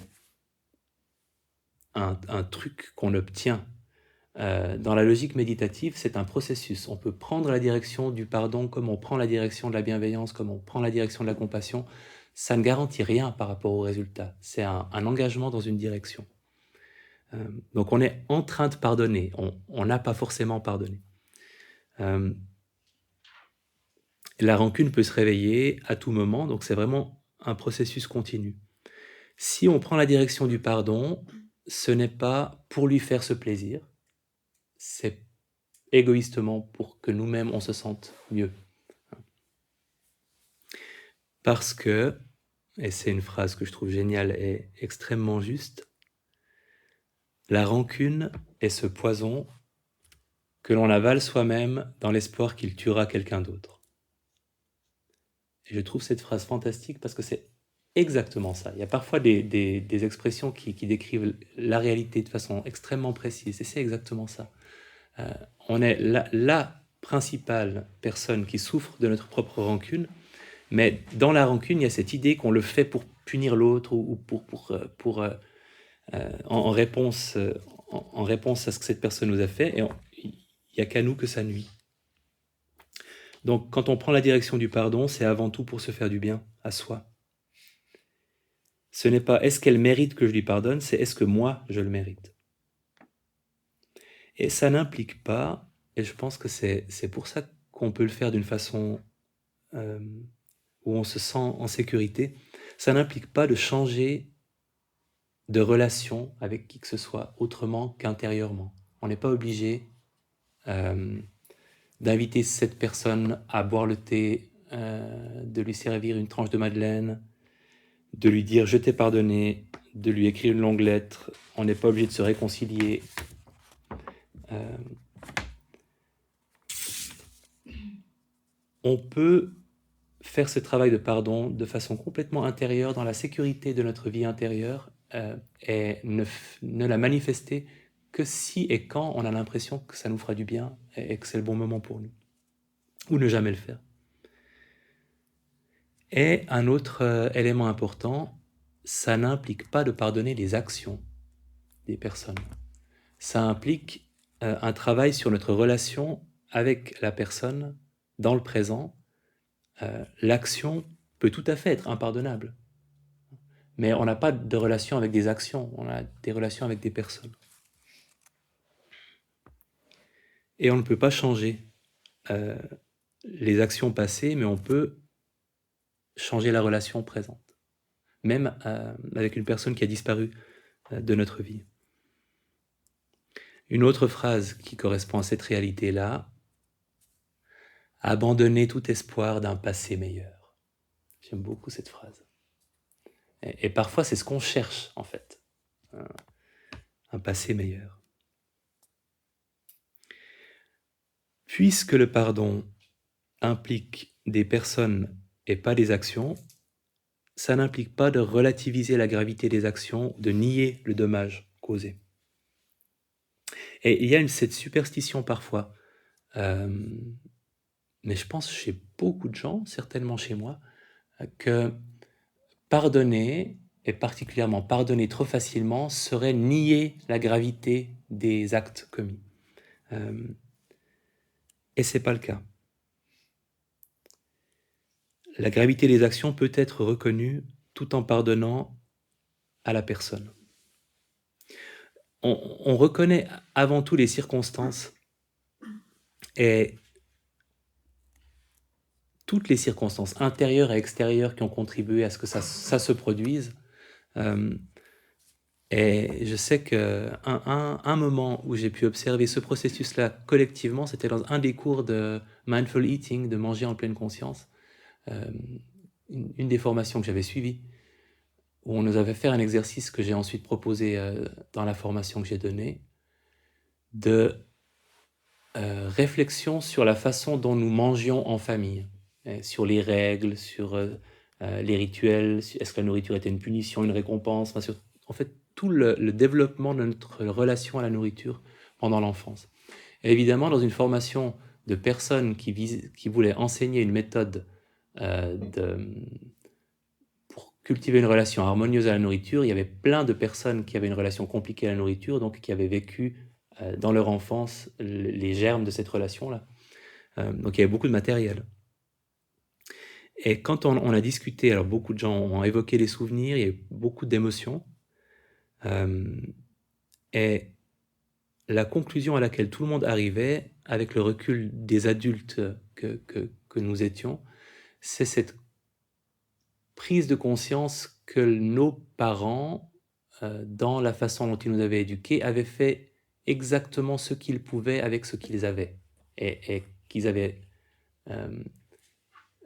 un truc qu'on obtient. Dans la logique méditative, c'est un processus. On peut prendre la direction du pardon comme on prend la direction de la bienveillance, comme on prend la direction de la compassion. Ça ne garantit rien par rapport au résultat. C'est un engagement dans une direction. Donc on est en train de pardonner. On n'a pas forcément pardonné. La rancune peut se réveiller à tout moment, donc c'est vraiment un processus continu. Si on prend la direction du pardon, ce n'est pas pour lui faire ce plaisir, c'est égoïstement pour que nous-mêmes on se sente mieux. Parce que, et c'est une phrase que je trouve géniale et extrêmement juste, la rancune est ce poison que l'on avale soi-même dans l'espoir qu'il tuera quelqu'un d'autre. Et je trouve cette phrase fantastique parce que c'est exactement ça. Il y a parfois des expressions qui décrivent la réalité de façon extrêmement précise, et c'est exactement ça. On est la principale personne qui souffre de notre propre rancune, mais dans la rancune, il y a cette idée qu'on le fait pour punir l'autre ou en réponse à ce que cette personne nous a fait, et il n'y a qu'à nous que ça nuit. Donc quand on prend la direction du pardon, c'est avant tout pour se faire du bien à soi. Ce n'est pas est-ce qu'elle mérite que je lui pardonne, c'est est-ce que moi je le mérite. Et ça n'implique pas, et je pense que c'est pour ça qu'on peut le faire d'une façon où on se sent en sécurité, ça n'implique pas de changer de relation avec qui que ce soit autrement qu'intérieurement. On n'est pas obligé d'inviter cette personne à boire le thé, de lui servir une tranche de madeleine, de lui dire « je t'ai pardonné », de lui écrire une longue lettre. On n'est pas obligé de se réconcilier. On peut faire ce travail de pardon de façon complètement intérieure, dans la sécurité de notre vie intérieure, et ne la manifester que si et quand on a l'impression que ça nous fera du bien et que c'est le bon moment pour nous, ou ne jamais le faire. Et un autre élément important, ça n'implique pas de pardonner les actions des personnes. Ça implique un travail sur notre relation avec la personne dans le présent. L'action peut tout à fait être impardonnable, mais on n'a pas de relation avec des actions, on a des relations avec des personnes. Et on ne peut pas changer les actions passées, mais on peut changer la relation présente, même avec une personne qui a disparu de notre vie. Une autre phrase qui correspond à cette réalité-là, abandonner tout espoir d'un passé meilleur. J'aime beaucoup cette phrase. Et parfois, c'est ce qu'on cherche, en fait. Un passé meilleur. Puisque le pardon implique des personnes et pas des actions, ça n'implique pas de relativiser la gravité des actions, de nier le dommage causé. Et il y a cette superstition parfois, mais je pense chez beaucoup de gens, certainement chez moi, que pardonner, et particulièrement pardonner trop facilement, serait nier la gravité des actes commis. Et c'est pas le cas. La gravité des actions peut être reconnue tout en pardonnant à la personne. On reconnaît avant tout les circonstances, et toutes les circonstances intérieures et extérieures qui ont contribué à ce que ça se produise. Et je sais qu'un moment où j'ai pu observer ce processus-là collectivement, c'était dans un des cours de Mindful Eating, de manger en pleine conscience, une des formations que j'avais suivies, où on nous avait fait un exercice que j'ai ensuite proposé dans la formation que j'ai donnée, de réflexion sur la façon dont nous mangions en famille, sur les règles, sur les rituels, est-ce que la nourriture était une punition, une récompense, enfin, sur, en fait, tout le développement de notre relation à la nourriture pendant l'enfance. Et évidemment, dans une formation de personnes qui voulaient enseigner une méthode pour cultiver une relation harmonieuse à la nourriture, il y avait plein de personnes qui avaient une relation compliquée à la nourriture, donc qui avaient vécu dans leur enfance les germes de cette relation-là. Donc il y avait beaucoup de matériel. Et quand on a discuté, alors beaucoup de gens ont évoqué les souvenirs, il y a eu beaucoup d'émotions. Et la conclusion à laquelle tout le monde arrivait, avec le recul des adultes que nous étions, c'est cette prise de conscience que nos parents, dans la façon dont ils nous avaient éduqués, avaient fait exactement ce qu'ils pouvaient avec ce qu'ils avaient. Et qu'ils avaient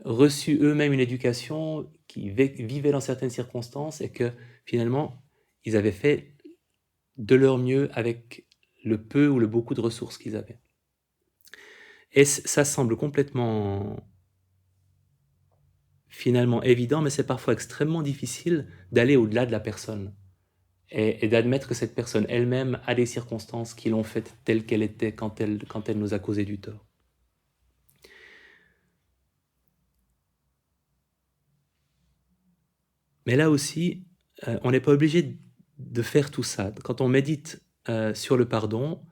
reçu eux-mêmes une éducation, qui vivaient dans certaines circonstances, et que finalement, ils avaient fait de leur mieux avec le peu ou le beaucoup de ressources qu'ils avaient. Et ça semble complètement finalement évident, mais c'est parfois extrêmement difficile d'aller au-delà de la personne et d'admettre que cette personne elle-même a des circonstances qui l'ont faite telle qu'elle était quand elle nous a causé du tort. Mais là aussi, on n'est pas obligé de faire tout ça. Quand on médite sur le pardon,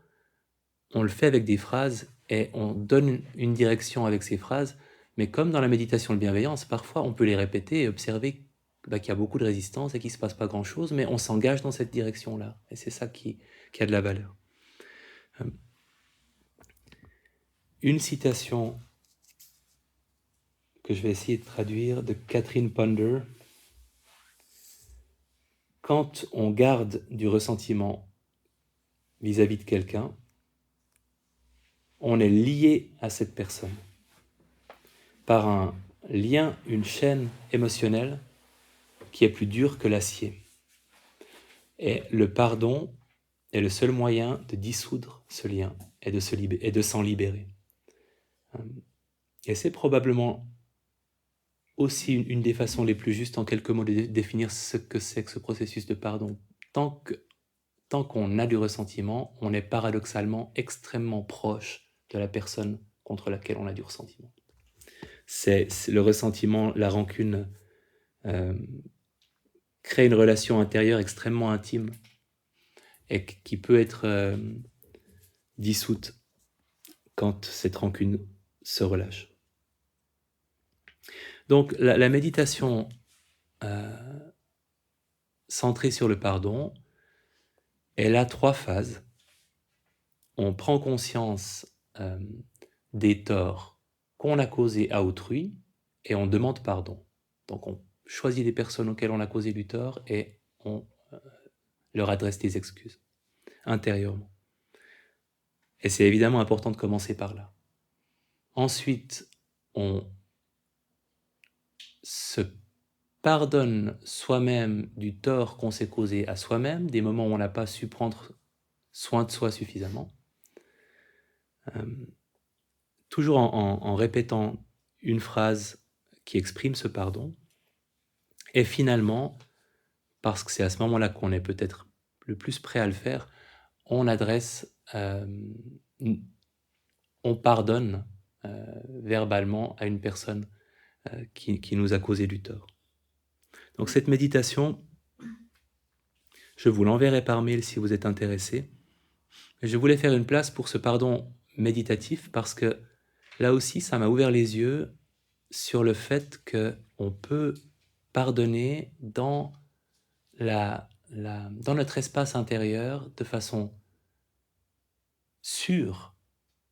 on le fait avec des phrases et on donne une direction avec ces phrases, mais comme dans la méditation de bienveillance, parfois on peut les répéter et observer qu'il y a beaucoup de résistance et qu'il ne se passe pas grand-chose, mais on s'engage dans cette direction-là. Et c'est ça qui a de la valeur. Une citation que je vais essayer de traduire de Catherine Ponder. Quand on garde du ressentiment vis-à-vis de quelqu'un, on est lié à cette personne par un lien, une chaîne émotionnelle qui est plus dur que l'acier. Et le pardon est le seul moyen de dissoudre ce lien et de s'en libérer. Et c'est probablement aussi une des façons les plus justes, en quelques mots, de définir ce que c'est que ce processus de pardon. Tant qu'on a du ressentiment, on est paradoxalement extrêmement proche de la personne contre laquelle on a du ressentiment. C'est le ressentiment, la rancune, crée une relation intérieure extrêmement intime et qui peut être dissoute quand cette rancune se relâche. Donc la méditation centrée sur le pardon, elle a 3 phases. On prend conscience des torts qu'on a causés à autrui et on demande pardon. Donc on choisit des personnes auxquelles on a causé du tort et on leur adresse des excuses intérieurement. Et c'est évidemment important de commencer par là. Ensuite, on se pardonne soi-même du tort qu'on s'est causé à soi-même, des moments où on n'a pas su prendre soin de soi suffisamment. Toujours en répétant une phrase qui exprime ce pardon. Et finalement, parce que c'est à ce moment-là qu'on est peut-être le plus prêt à le faire, on pardonne verbalement à une personne qui nous a causé du tort. Donc cette méditation, je vous l'enverrai par mail si vous êtes intéressé. Je voulais faire une place pour ce pardon méditatif parce que là aussi, ça m'a ouvert les yeux sur le fait qu'on peut pardonner dans notre espace intérieur de façon sûre,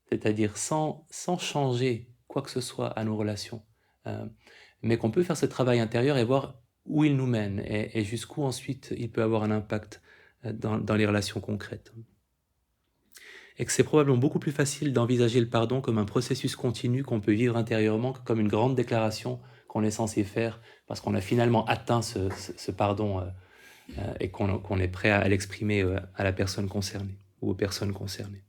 c'est-à-dire sans changer quoi que ce soit à nos relations mais qu'on peut faire ce travail intérieur et voir où il nous mène et jusqu'où ensuite il peut avoir un impact dans les relations concrètes. Et que c'est probablement beaucoup plus facile d'envisager le pardon comme un processus continu qu'on peut vivre intérieurement que comme une grande déclaration qu'on est censé faire parce qu'on a finalement atteint ce pardon et qu'on est prêt à l'exprimer à la personne concernée ou aux personnes concernées.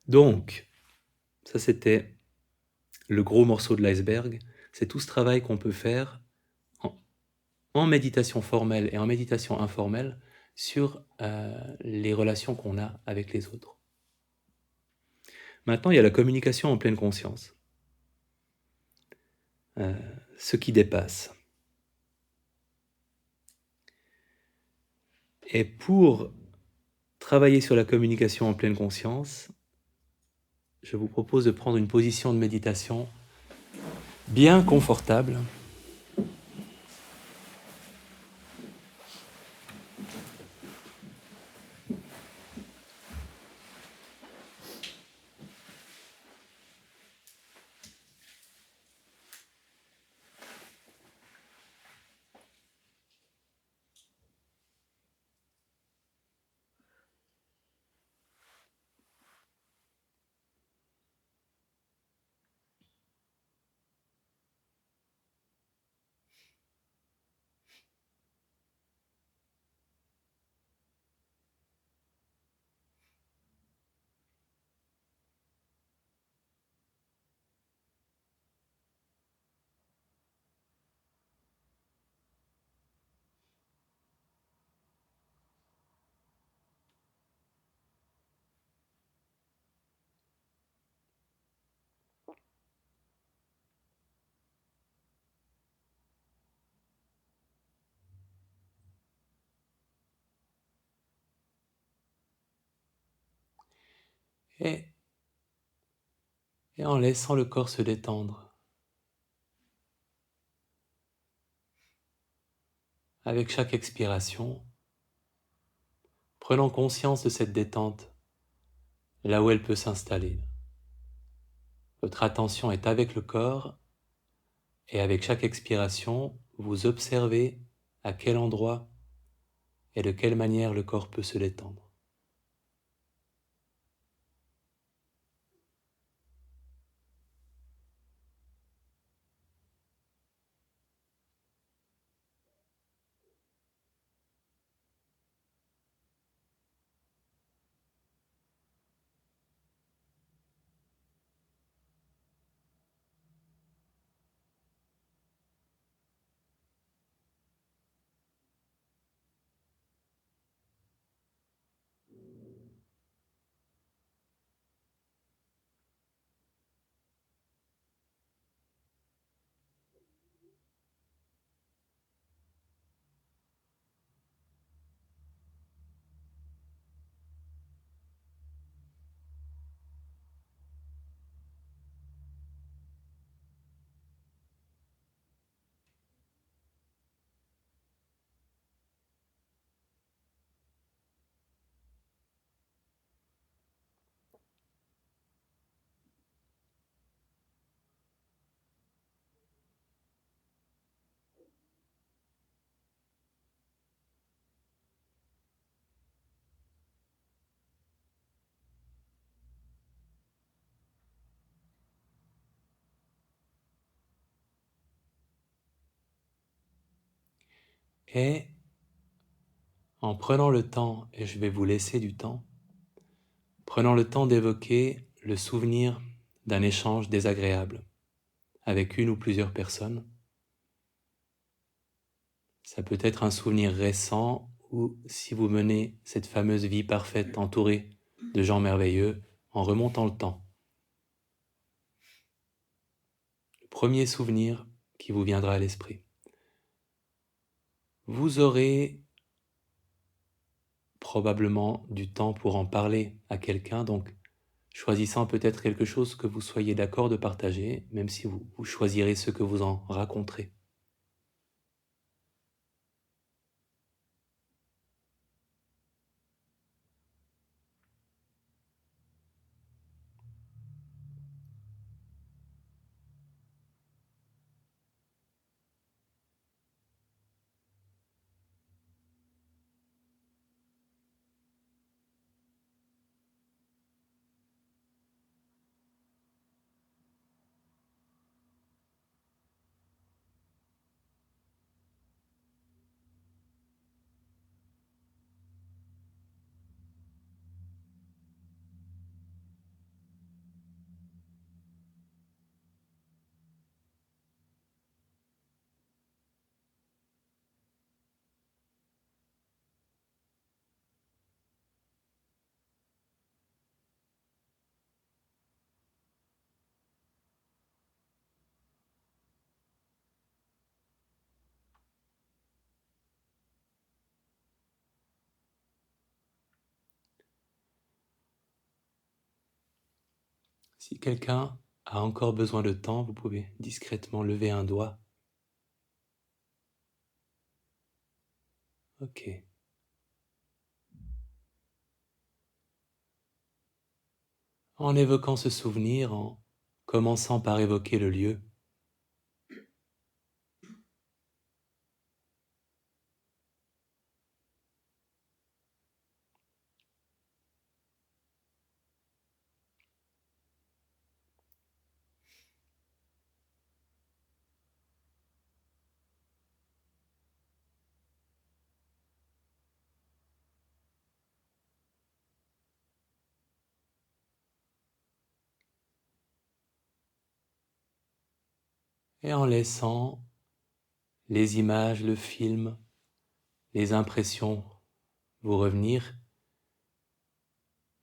Donc, ça c'était le gros morceau de l'iceberg, c'est tout ce travail qu'on peut faire en méditation formelle et en méditation informelle sur les relations qu'on a avec les autres. Maintenant, il y a la communication en pleine conscience. Ce qui dépasse. Et pour travailler sur la communication en pleine conscience, je vous propose de prendre une position de méditation bien confortable. Et en laissant le corps se détendre. Avec chaque expiration, prenant conscience de cette détente, là où elle peut s'installer. Votre attention est avec le corps et avec chaque expiration, vous observez à quel endroit et de quelle manière le corps peut se détendre. Et en prenant le temps, et je vais vous laisser du temps, prenant le temps d'évoquer le souvenir d'un échange désagréable avec une ou plusieurs personnes. Ça peut être un souvenir récent ou si vous menez cette fameuse vie parfaite entourée de gens merveilleux en remontant le temps. Le premier souvenir qui vous viendra à l'esprit. Vous aurez probablement du temps pour en parler à quelqu'un, donc choisissant peut-être quelque chose que vous soyez d'accord de partager, même si vous choisirez ce que vous en raconterez. Si quelqu'un a encore besoin de temps, vous pouvez discrètement lever un doigt. Ok. En évoquant ce souvenir, en commençant par évoquer le lieu, et en laissant les images, le film, les impressions vous revenir.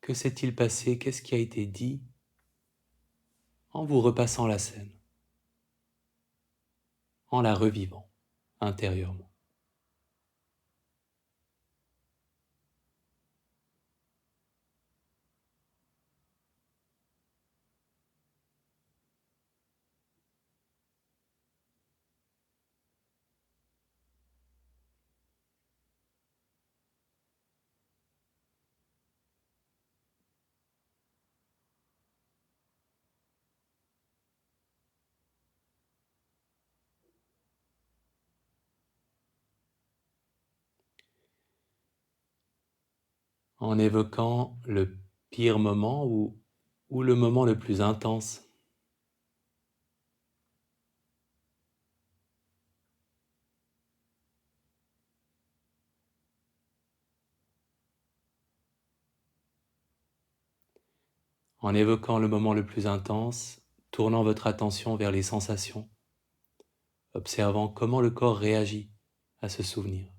Que s'est-il passé? Qu'est-ce qui a été dit? En vous repassant la scène, en la revivant intérieurement. En évoquant le pire moment ou le moment le plus intense. En évoquant le moment le plus intense, tournant votre attention vers les sensations, observant comment le corps réagit à ce souvenir.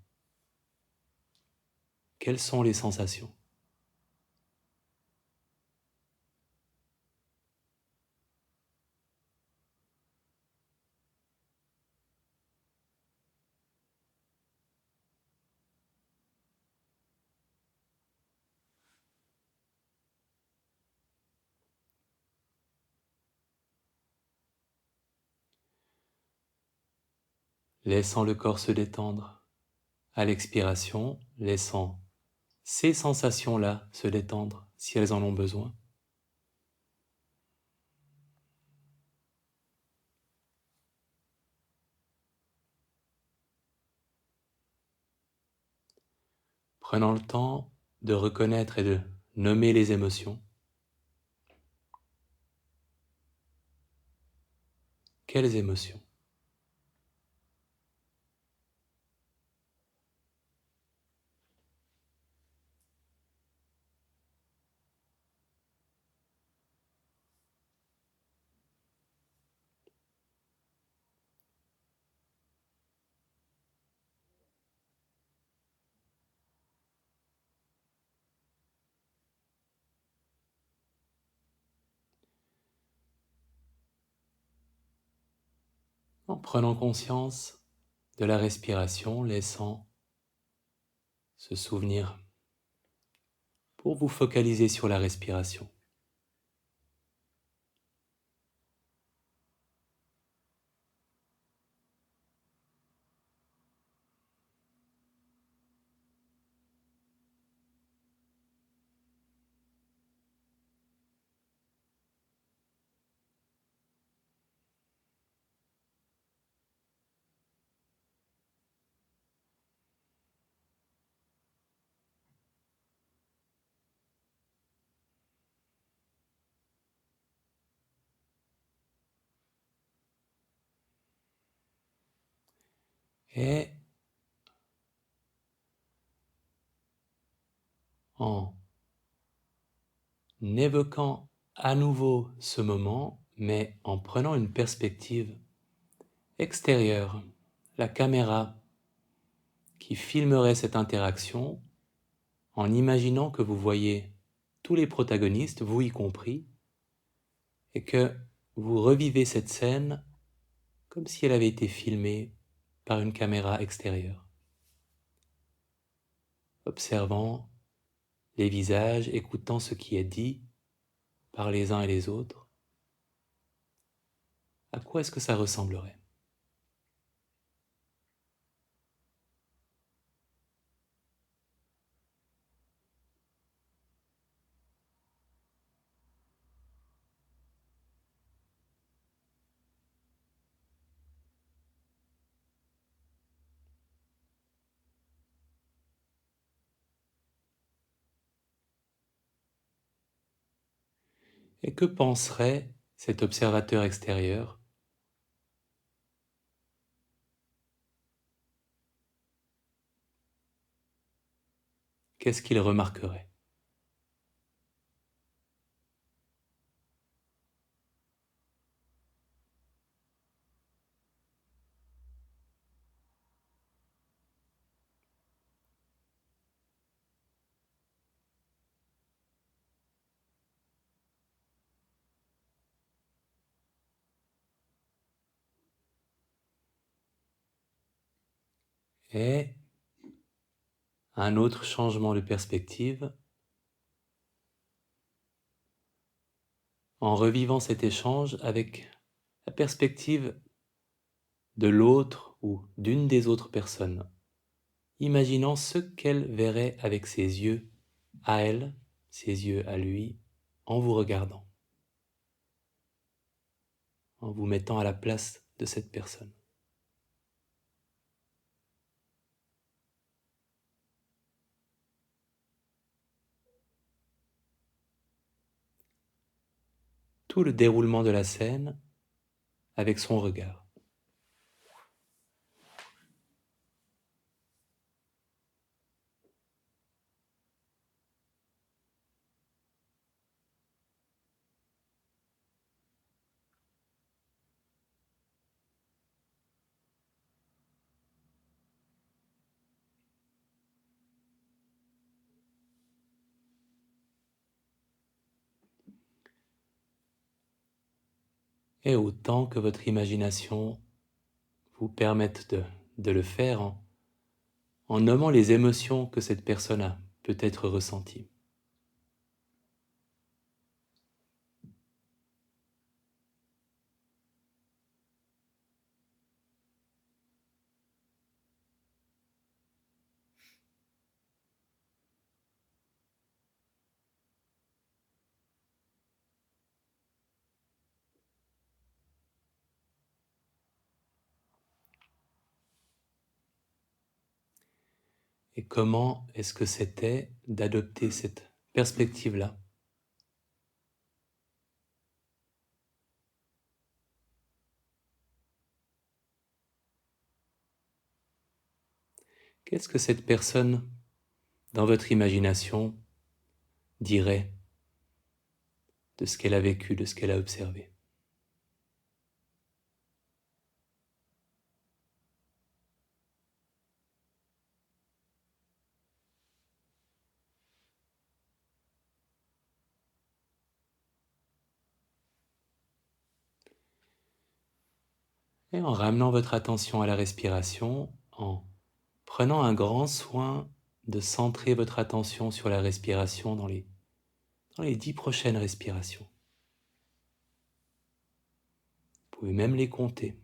Quelles sont les sensations? Laissant le corps se détendre. À l'expiration, laissant ces sensations-là se détendre si elles en ont besoin. Prenant le temps de reconnaître et de nommer les émotions. Quelles émotions? En prenant conscience de la respiration, laissant ce souvenir pour vous focaliser sur la respiration. Et en évoquant à nouveau ce moment, mais en prenant une perspective extérieure, la caméra qui filmerait cette interaction, en imaginant que vous voyez tous les protagonistes, vous y compris, et que vous revivez cette scène comme si elle avait été filmée par une caméra extérieure, observant les visages, écoutant ce qui est dit par les uns et les autres, À quoi est-ce que ça ressemblerait? Et que penserait cet observateur extérieur? Qu'est-ce qu'il remarquerait? Et un autre changement de perspective, en revivant cet échange avec la perspective de l'autre ou d'une des autres personnes, imaginant ce qu'elle verrait avec ses yeux à elle, ses yeux à lui, en vous regardant, en vous mettant à la place de cette personne. Tout le déroulement de la scène avec son regard. Et autant que votre imagination vous permette de le faire en nommant les émotions que cette personne a peut-être ressenties. Et comment est-ce que c'était d'adopter cette perspective-là? Qu'est-ce que cette personne, dans votre imagination, dirait de ce qu'elle a vécu, de ce qu'elle a observé? Et en ramenant votre attention à la respiration, en prenant un grand soin de centrer votre attention sur la respiration dans les 10 prochaines respirations. Vous pouvez même les compter.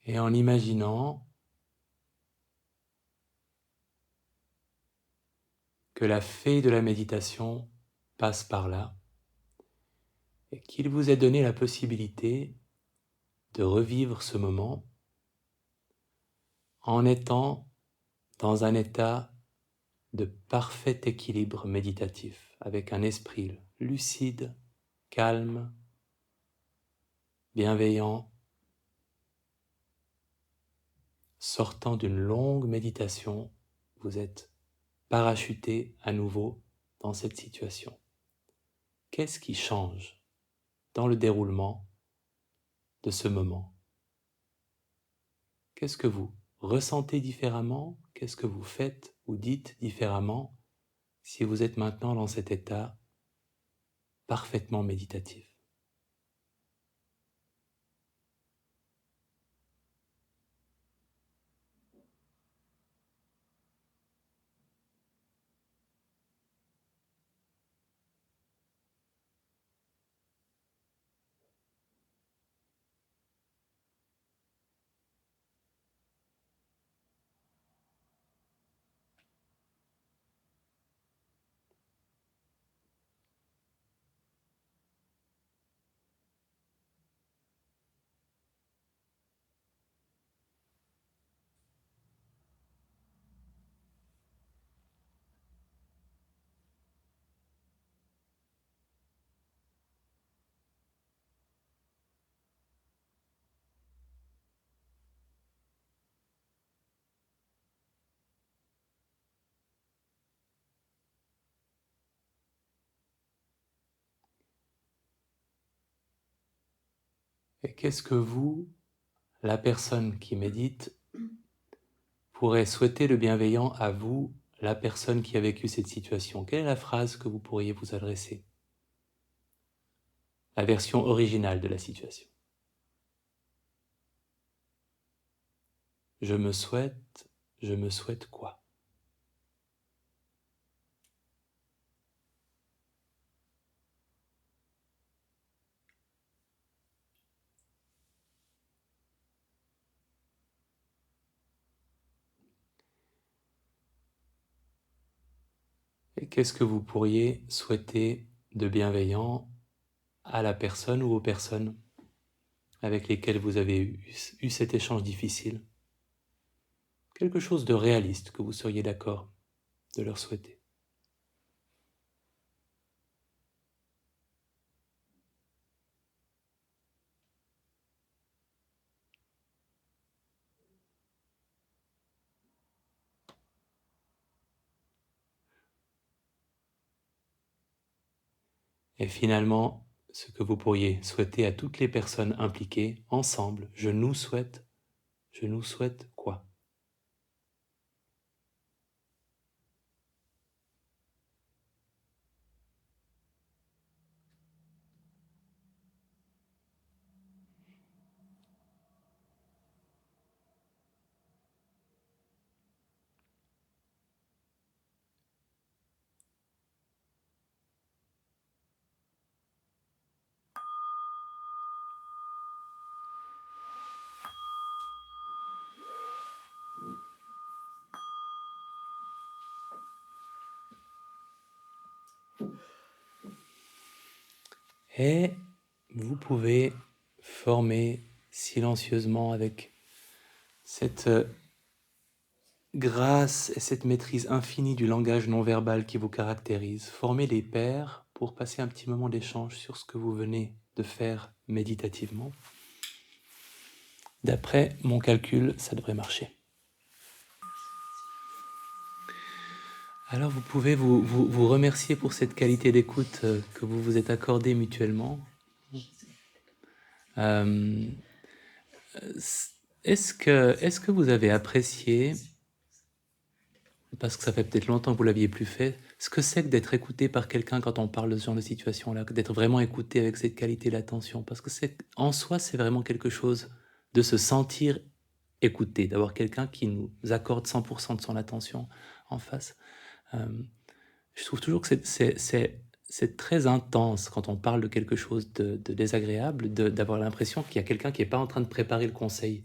Et en imaginant que la fée de la méditation passe par là et qu'il vous ait donné la possibilité de revivre ce moment en étant dans un état de parfait équilibre méditatif, avec un esprit lucide, calme, bienveillant, sortant d'une longue méditation, vous êtes parachuté à nouveau dans cette situation. Qu'est-ce qui change dans le déroulement de ce moment? Qu'est-ce que vous ressentez différemment? Qu'est-ce que vous faites ou dites différemment si vous êtes maintenant dans cet état parfaitement méditatif? Et qu'est-ce que vous, la personne qui médite, pourrait souhaiter le bienveillant à vous, la personne qui a vécu cette situation? Quelle est la phrase que vous pourriez vous adresser? La version originale de la situation. Je me souhaite quoi? Et qu'est-ce que vous pourriez souhaiter de bienveillant à la personne ou aux personnes avec lesquelles vous avez eu cet échange difficile? Quelque chose de réaliste que vous seriez d'accord de leur souhaiter. Et finalement, ce que vous pourriez souhaiter à toutes les personnes impliquées, ensemble, je nous souhaite quoi? Et vous pouvez former silencieusement avec cette grâce et cette maîtrise infinie du langage non verbal qui vous caractérise, former des paires pour passer un petit moment d'échange sur ce que vous venez de faire méditativement. D'après mon calcul, ça devrait marcher. Alors vous pouvez vous remercier pour cette qualité d'écoute que vous vous êtes accordée mutuellement. Est-ce que vous avez apprécié, parce que ça fait peut-être longtemps que vous l'aviez plus fait, ce que c'est que d'être écouté par quelqu'un quand on parle de ce genre de situation-là, d'être vraiment écouté avec cette qualité d'attention? Parce que en soi, c'est vraiment quelque chose de se sentir écouté, d'avoir quelqu'un qui nous accorde 100% de son attention en face. Je trouve toujours que c'est très intense quand on parle de quelque chose de désagréable, d'avoir l'impression qu'il y a quelqu'un qui n'est pas en train de préparer le conseil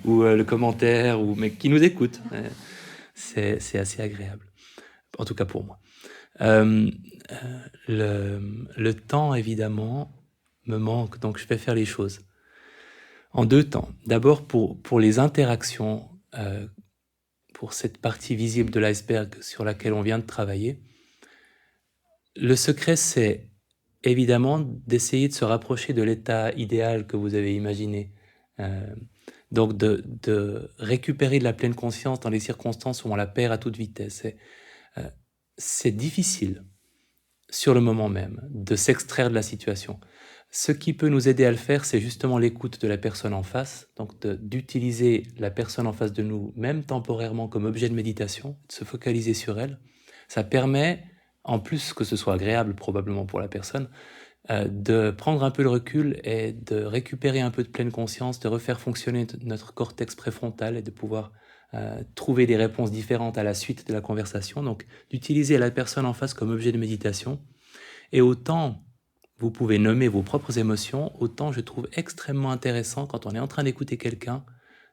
ou le commentaire, mais qui nous écoute. C'est assez agréable, en tout cas pour moi. Le temps, évidemment, me manque, donc je vais faire les choses. En deux temps. D'abord, pour les interactions, pour cette partie visible de l'iceberg sur laquelle on vient de travailler, le secret, c'est évidemment d'essayer de se rapprocher de l'état idéal que vous avez imaginé. Donc de récupérer de la pleine conscience dans les circonstances où on la perd à toute vitesse. C'est difficile, sur le moment même, de s'extraire de la situation. Ce qui peut nous aider à le faire, c'est justement l'écoute de la personne en face, donc d'utiliser la personne en face de nous, même temporairement, comme objet de méditation, de se focaliser sur elle. Ça permet, en plus que ce soit agréable probablement pour la personne, de prendre un peu le recul et de récupérer un peu de pleine conscience, de refaire fonctionner notre cortex préfrontal et de pouvoir trouver des réponses différentes à la suite de la conversation. Donc, d'utiliser la personne en face comme objet de méditation. Et autant vous pouvez nommer vos propres émotions, autant je trouve extrêmement intéressant quand on est en train d'écouter quelqu'un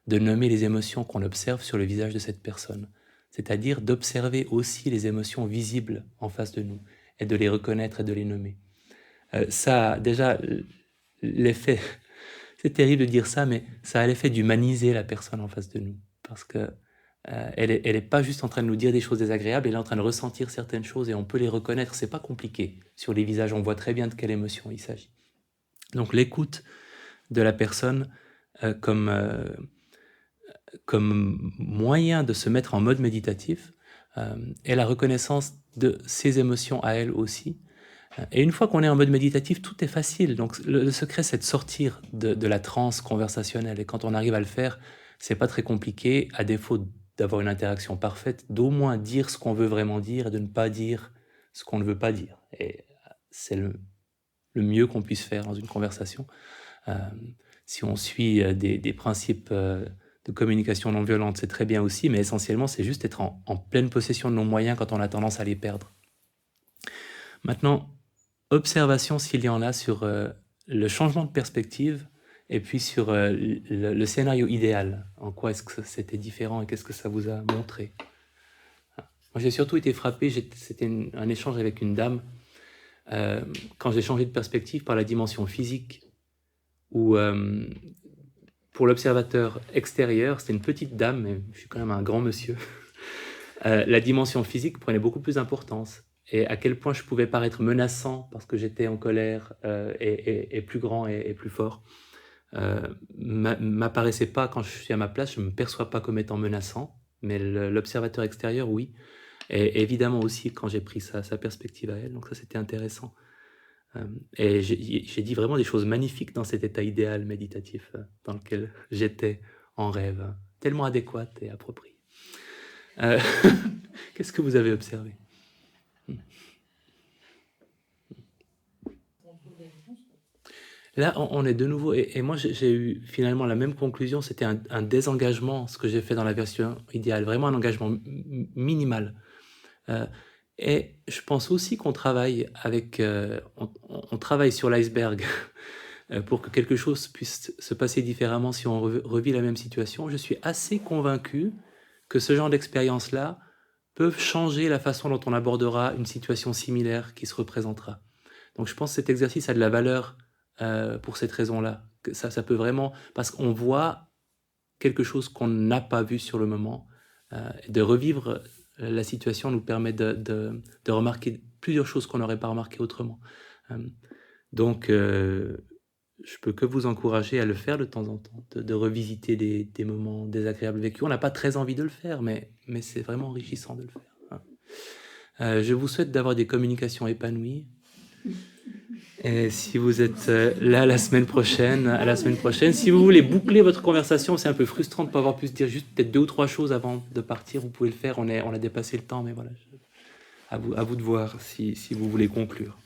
de nommer les émotions qu'on observe sur le visage de cette personne. C'est-à-dire d'observer aussi les émotions visibles en face de nous et de les reconnaître et de les nommer. Ça a déjà l'effet, c'est terrible de dire ça, mais ça a l'effet d'humaniser la personne en face de nous. Parce que elle est pas juste en train de nous dire des choses désagréables, elle est en train de ressentir certaines choses et on peut les reconnaître, c'est pas compliqué. Sur les visages, on voit très bien de quelle émotion il s'agit. Donc l'écoute de la personne comme moyen de se mettre en mode méditatif et la reconnaissance de ses émotions à elle aussi. Et une fois qu'on est en mode méditatif, tout est facile. Donc le secret, c'est de sortir de la transe conversationnelle. Et quand on arrive à le faire, c'est pas très compliqué, à défaut d'avoir une interaction parfaite, d'au moins dire ce qu'on veut vraiment dire et de ne pas dire ce qu'on ne veut pas dire. Et c'est le mieux qu'on puisse faire dans une conversation. Si on suit des principes de communication non violente, c'est très bien aussi, mais essentiellement, c'est juste être en pleine possession de nos moyens quand on a tendance à les perdre. Maintenant, observation s'il y en a sur le changement de perspective et puis sur le scénario idéal. En quoi est-ce que c'était différent et qu'est-ce que ça vous a montré? Moi, j'ai surtout été frappé, c'était un échange avec une dame, quand j'ai changé de perspective par la dimension physique, où pour l'observateur extérieur, c'était une petite dame, mais je suis quand même un grand monsieur, la dimension physique prenait beaucoup plus d'importance. Et à quel point je pouvais paraître menaçant parce que j'étais en colère et plus grand et plus fort, m'apparaissait pas quand je suis à ma place, je me perçois pas comme étant menaçant, mais l'observateur extérieur, oui. Et évidemment aussi quand j'ai pris sa perspective à elle, donc ça c'était intéressant. Et j'ai dit vraiment des choses magnifiques dans cet état idéal méditatif dans lequel j'étais en rêve, tellement adéquat et approprié. Qu'est-ce que vous avez observé? Là, on est de nouveau, et moi j'ai eu finalement la même conclusion, c'était un désengagement, ce que j'ai fait dans la version idéale, vraiment un engagement minimal. Et je pense aussi qu'on travaille avec, on travaille sur l'iceberg pour que quelque chose puisse se passer différemment si on revit la même situation. Je suis assez convaincu que ce genre d'expérience-là peuvent changer la façon dont on abordera une situation similaire qui se représentera. Donc je pense que cet exercice a de la valeur pour cette raison-là. Que ça peut vraiment... Parce qu'on voit quelque chose qu'on n'a pas vu sur le moment. De revivre la situation nous permet de remarquer plusieurs choses qu'on n'aurait pas remarquées autrement. Donc, je peux que vous encourager à le faire de temps en temps, de revisiter des moments désagréables vécus. On n'a pas très envie de le faire, mais c'est vraiment enrichissant de le faire. Je vous souhaite d'avoir des communications épanouies. Et si vous êtes là à la semaine prochaine, si vous voulez boucler votre conversation, c'est un peu frustrant de ne pas avoir pu se dire juste peut-être 2 ou 3 choses avant de partir, vous pouvez le faire, on a dépassé le temps, mais voilà, à vous de voir si vous voulez conclure.